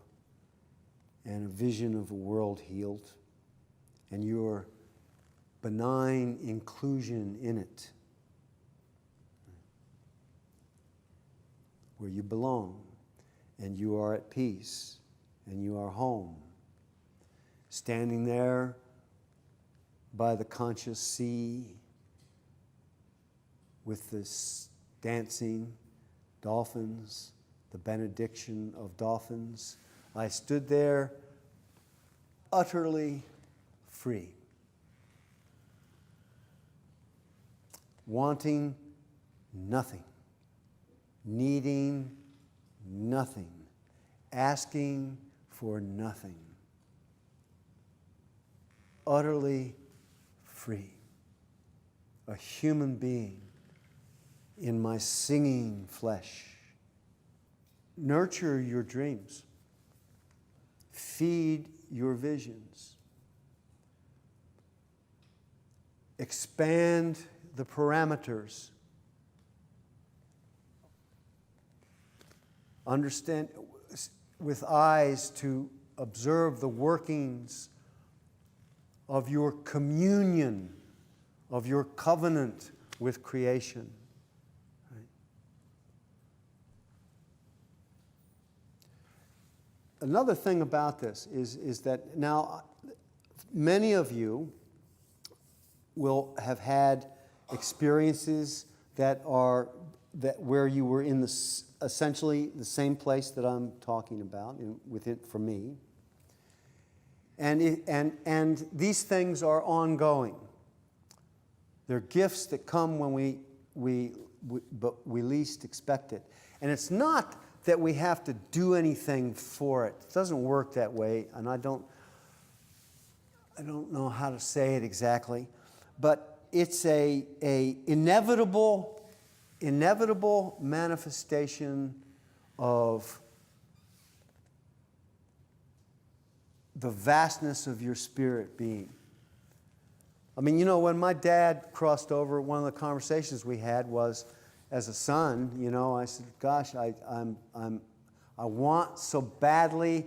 and a vision of a world healed, and your benign inclusion in it, where you belong, and you are at peace, and you are home, standing there by the conscious sea with the dancing dolphins, the benediction of dolphins. I stood there utterly free, wanting nothing, needing nothing, asking for nothing, utterly free, a human being in my singing flesh. Nurture your dreams. Feed your visions. Expand the parameters. Understand with eyes to observe the workings of your communion, of your covenant with creation. Another thing about this is that now many of you will have had experiences where you were in essentially the same place that I'm talking about for me, and these things are ongoing. They're gifts that come when we least expect it, and it's not that we have to do anything for it. It doesn't work that way, and I don't know how to say it exactly, but it's a inevitable manifestation of the vastness of your spirit being. I mean, when my dad crossed over, one of the conversations we had was, as a son, you know, I said, gosh, I want so badly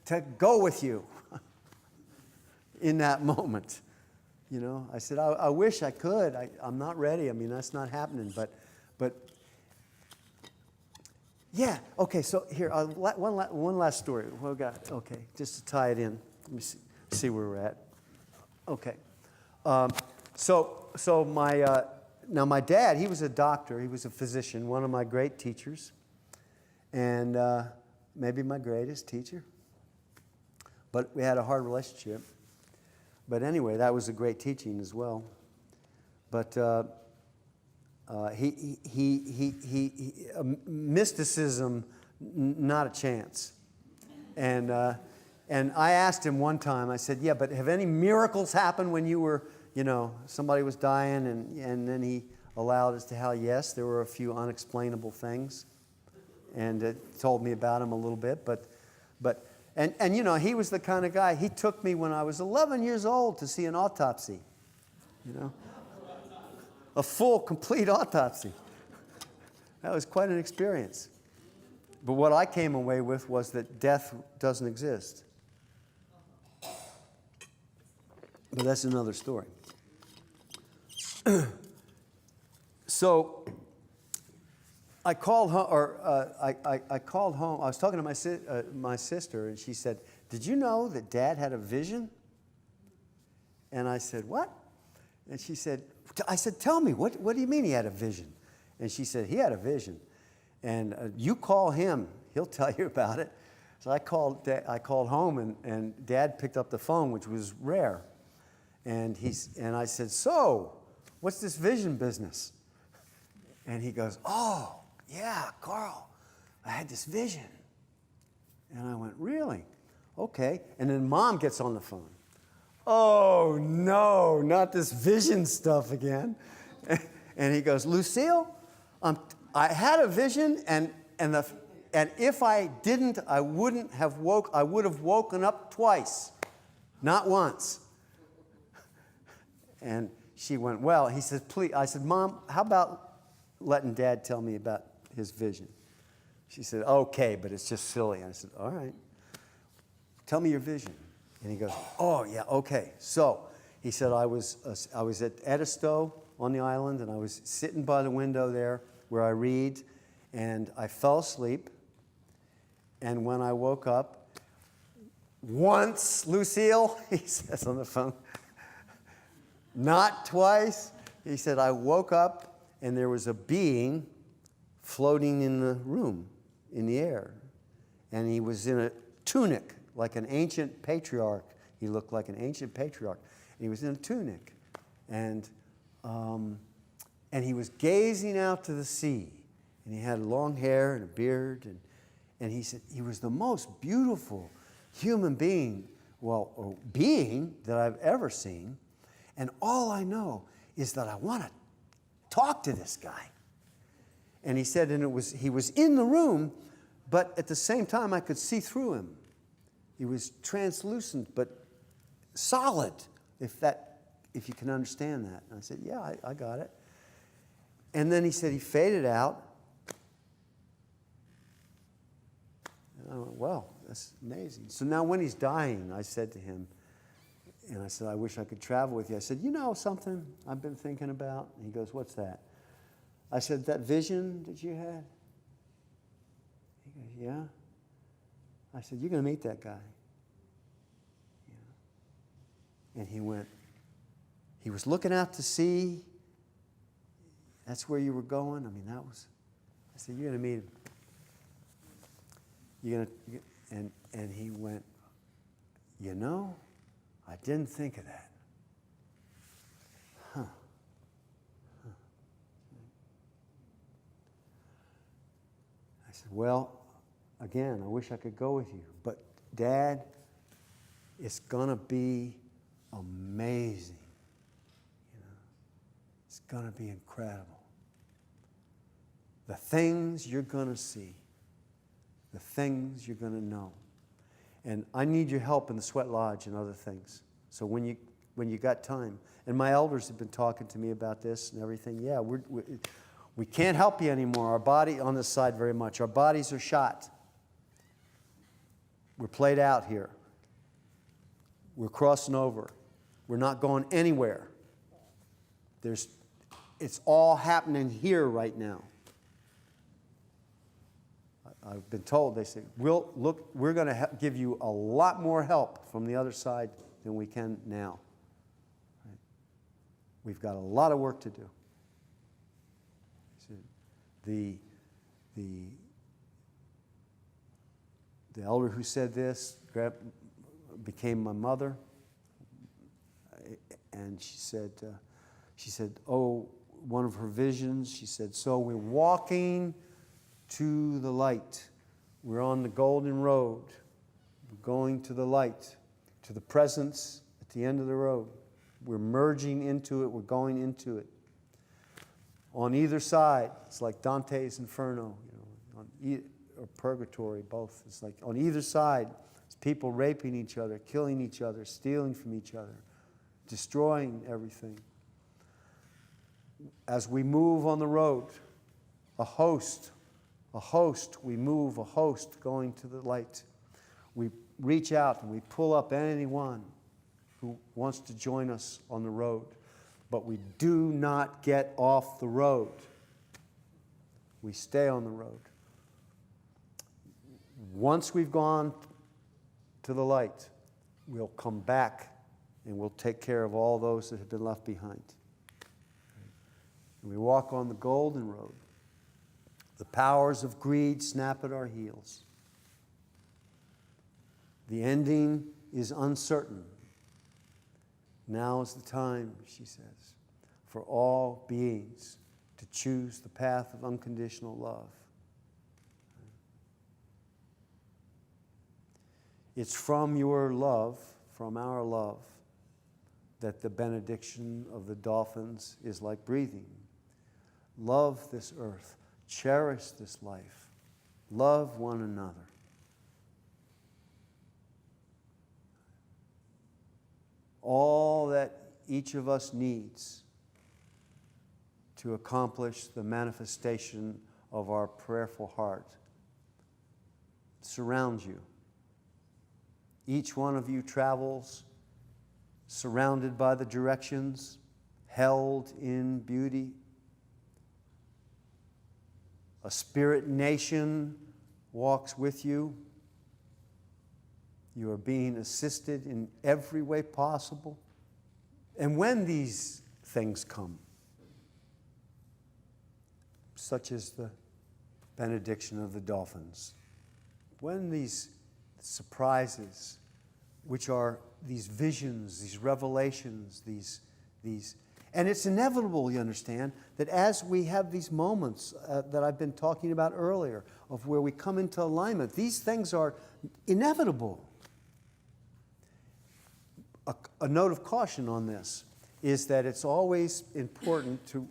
to go with you in that moment. You know, I said, I wish I could. I'm not ready. I mean, that's not happening. But yeah, okay, so here, one last story. Well, okay, just to tie it in. Let me see where we're at. Okay. So my dad, he was a doctor. He was a physician, one of my great teachers, and maybe my greatest teacher. But we had a hard relationship. But anyway, that was a great teaching as well. But mysticism, not a chance. And I asked him one time, I said, yeah, but have any miracles happened when you were, you know, somebody was dying, and then he allowed us to tell, yes, there were a few unexplainable things, and told me about them a little bit, but you know, he was the kind of guy, he took me when I was 11 years old to see an autopsy, you know, a full, complete autopsy. That was quite an experience. But what I came away with was that death doesn't exist. But that's another story. So I called home, I called home. I was talking to my sister, and she said, "Did you know that Dad had a vision?" And I said, "What?" And she said, "I said, tell me, what do you mean he had a vision?" And she said, "He had a vision, and you call him; he'll tell you about it." So I called home, and Dad picked up the phone, which was rare. And I said, "So, what's this vision business?" And he goes, "Oh, yeah, Carl, I had this vision." And I went, "Really? Okay." And then Mom gets on the phone. "Oh, no, not this vision stuff again." And he goes, "Lucille, I had a vision, and if I didn't, I would have woken up twice, not once." And she went, "Well," he said, "please." I said, "Mom, how about letting Dad tell me about his vision?" She said, "Okay, but it's just silly." I said, "All right, tell me your vision." And he goes, "Oh, yeah, okay." So he said, I was at Edisto on the island, and I was sitting by the window there where I read, and I fell asleep. And when I woke up, once, Lucille, he says on the phone, not twice. He said, I woke up, and there was a being floating in the room, in the air. And he was in a tunic, like an ancient patriarch. He looked like an ancient patriarch. And he was in a tunic. And he was gazing out to the sea. And he had long hair and a beard. And he said, he was the most beautiful human being, being that I've ever seen. And all I know is that I want to talk to this guy. And he said, he was in the room, but at the same time I could see through him. He was translucent, but solid, if you can understand that. And I said, yeah, I got it. And then he said he faded out. And I went, well, that's amazing. So now when he's dying, I said to him, and I said, I wish I could travel with you. I said, you know something I've been thinking about? And he goes, what's that? I said, that vision that you had? He goes, yeah. I said, you're going to meet that guy. Yeah. And he was looking out to sea. That's where you were going? I mean, I said, you're going to meet him. And he went, you know, I didn't think of that. Huh. I said, well, again, I wish I could go with you. But, Dad, it's going to be amazing. You know, it's going to be incredible. The things you're going to see, the things you're going to know. And I need your help in the Sweat Lodge and other things. So when you got time, and my elders have been talking to me about this and everything. Yeah, We can't help you anymore. Our body on this side very much. Our bodies are shot. We're played out here. We're crossing over. We're not going anywhere. It's all happening here right now. I've been told, they say, we're going to give you a lot more help from the other side than we can now. Right? We've got a lot of work to do. The elder who said this became my mother, and she said, oh, one of her visions, she said, so we're walking to the light. We're on the golden road. We're going to the light, to the presence at the end of the road. We're merging into it. We're going into it. On either side, it's like Dante's Inferno, or Purgatory, both. It's like on either side, it's people raping each other, killing each other, stealing from each other, destroying everything. As we move on the road, a host, we move a host going to the light. We reach out and we pull up anyone who wants to join us on the road. But we do not get off the road. We stay on the road. Once we've gone to the light, we'll come back and we'll take care of all those that have been left behind. And we walk on the golden road. The powers of greed snap at our heels. The ending is uncertain. Now is the time, she says, for all beings to choose the path of unconditional love. It's from your love, from our love, that the benediction of the dolphins is like breathing. Love this earth. Cherish this life. Love one another. All that each of us needs to accomplish the manifestation of our prayerful heart surrounds you. Each one of you travels surrounded by the directions, held in beauty. A spirit nation walks with you. You are being assisted in every way possible. And when these things come, such as the benediction of the dolphins, when these surprises, which are these visions, these revelations, these and it's inevitable, you understand, that as we have these moments that I've been talking about earlier, of where we come into alignment, these things are inevitable. A note of caution on this is that it's always important to,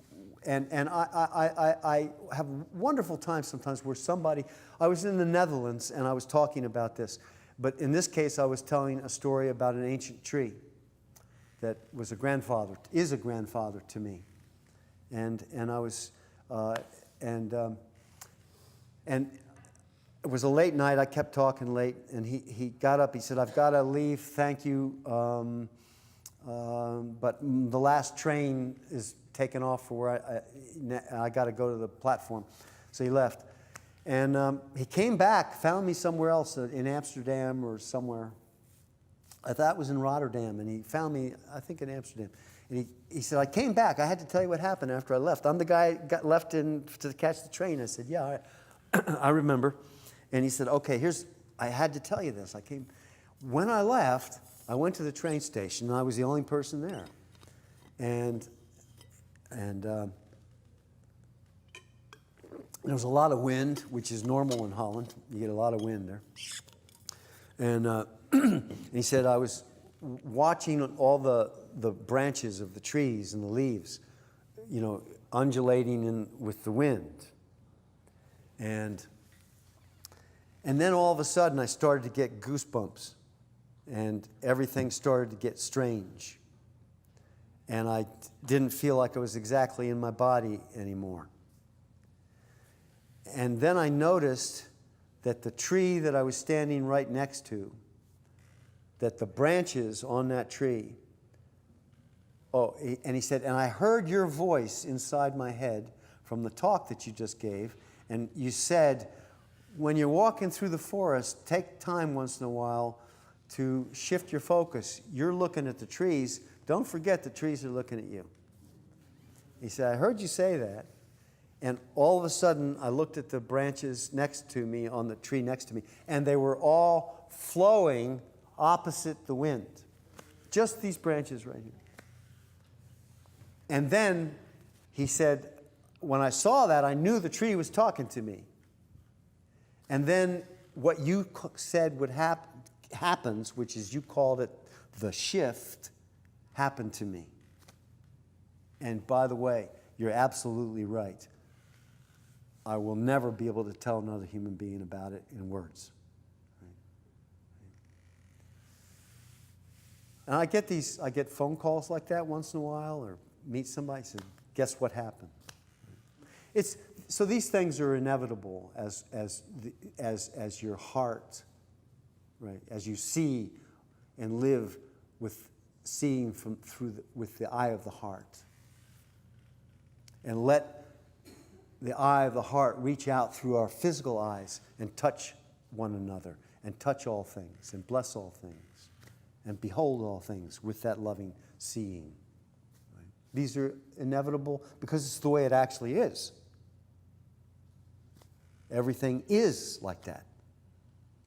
and I have wonderful times sometimes where I was in the Netherlands and I was talking about this, but in this case I was telling a story about an ancient tree that was is a grandfather to me. And I was, and it was a late night. I kept talking late, and he got up. He said, "I've got to leave. Thank you, but the last train is taken off for where I got to go to the platform." So he left, and he came back, found me somewhere else in Amsterdam or somewhere. I thought it was in Rotterdam, and he found me, I think, in Amsterdam. And he said, "I came back. I had to tell you what happened after I left. I'm the guy who got left to catch the train." I said, "Yeah, I remember." And he said, "Okay, I had to tell you this. When I left, I went to the train station, and I was the only person there. And there was a lot of wind, which is normal in Holland. You get a lot of wind there. And he said, I was watching all the branches of the trees and the leaves, undulating with the wind. And then all of a sudden I started to get goosebumps, and everything started to get strange. And I didn't feel like I was exactly in my body anymore. And then I noticed that the tree that I was standing right next to, that the branches on that tree, and he said, and I heard your voice inside my head from the talk that you just gave, and you said, when you're walking through the forest, take time once in a while to shift your focus. You're looking at the trees. Don't forget the trees are looking at you. He said, I heard you say that. And all of a sudden, I looked at the branches next to me, on the tree next to me, and they were all flowing opposite the wind. Just these branches right here. And then he said, when I saw that, I knew the tree was talking to me. And then what you said would happens, which is you called it the shift, happened to me. And by the way, you're absolutely right. I will never be able to tell another human being about it in words. And I get phone calls like that once in a while, or meet somebody and say, guess what happened? So these things are inevitable as your heart, right? As you see and live with seeing with the eye of the heart. And let the eye of the heart reach out through our physical eyes and touch one another and touch all things and bless all things and behold all things with that loving seeing. Right? These are inevitable because it's the way it actually is. Everything is like that.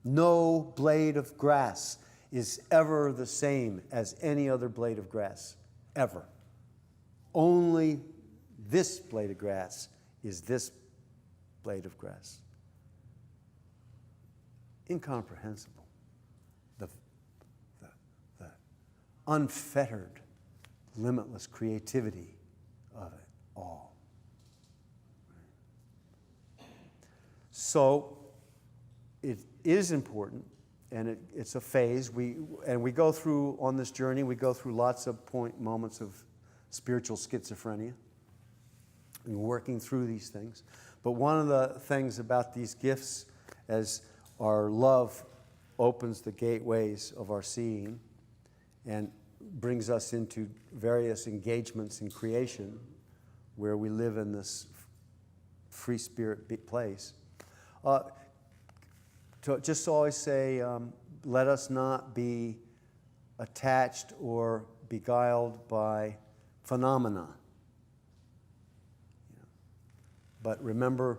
No blade of grass is ever the same as any other blade of grass, ever. Only this blade of grass is this blade of grass. Incomprehensible. The unfettered, limitless creativity of it all. So it is important, and it's a phase. We go through, on this journey, we go through lots of moments of spiritual schizophrenia. And working through these things. But one of the things about these gifts, as our love opens the gateways of our seeing and brings us into various engagements in creation where we live in this free spirit place, to just always say, let us not be attached or beguiled by phenomena. But remember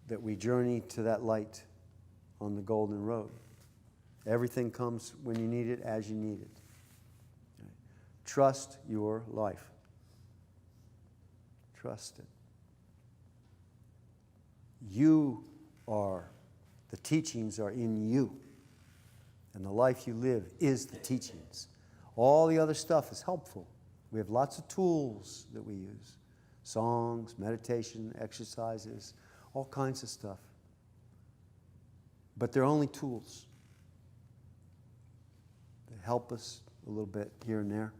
that we journey to that light on the golden road. Everything comes when you need it, as you need it. Trust your life. Trust it. The teachings are in you. And the life you live is the teachings. All the other stuff is helpful. We have lots of tools that we use. Songs, meditation, exercises, all kinds of stuff. But they're only tools. They help us a little bit here and there.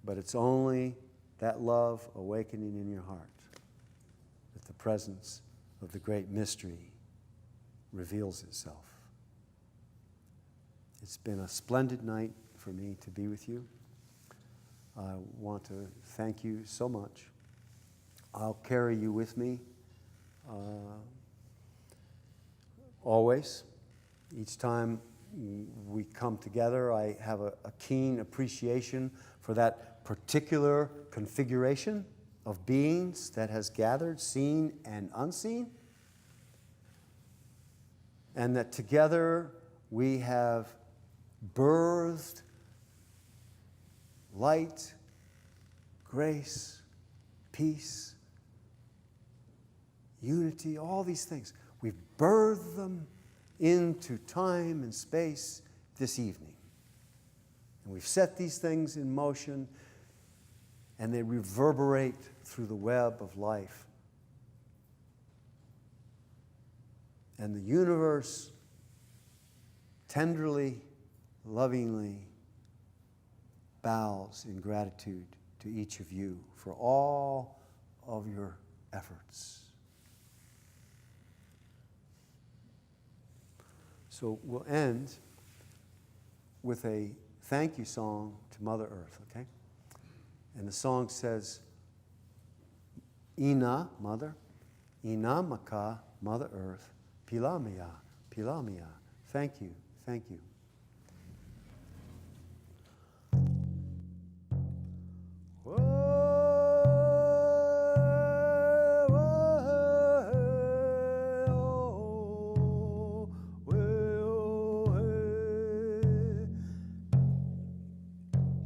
But it's only that love awakening in your heart that the presence of the great mystery reveals itself. It's been a splendid night for me to be with you. I want to thank you so much. I'll carry you with me always. Each time we come together, I have a keen appreciation for that particular configuration of beings that has gathered, seen and unseen, and that together we have birthed light, grace, peace, unity, all these things. We've birthed them into time and space this evening. And we've set these things in motion, and they reverberate through the web of life. And the universe tenderly, lovingly bows in gratitude to each of you for all of your efforts. So we'll end with a thank you song to Mother Earth, okay? And the song says, Ina, Mother, Ina Maka, Mother Earth, Pilamia, Pilamia. Thank you, thank you.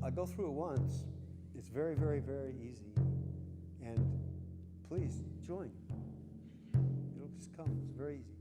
I go through it once. It's very, very, very easy. And please join. It'll just come. It's very easy.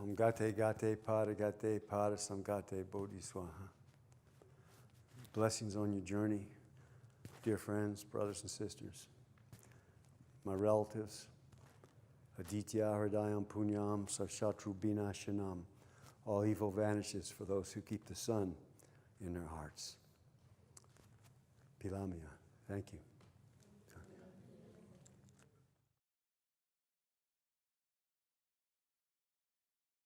Om Gate Gate Pada Gate Pada Samgate Bodhiswaha. Blessings on your journey, dear friends, brothers and sisters, my relatives. Aditya Hridayam Punyam Sashatru Binashanam. All evil vanishes for those who keep the sun in their hearts. Pilamia. Thank you.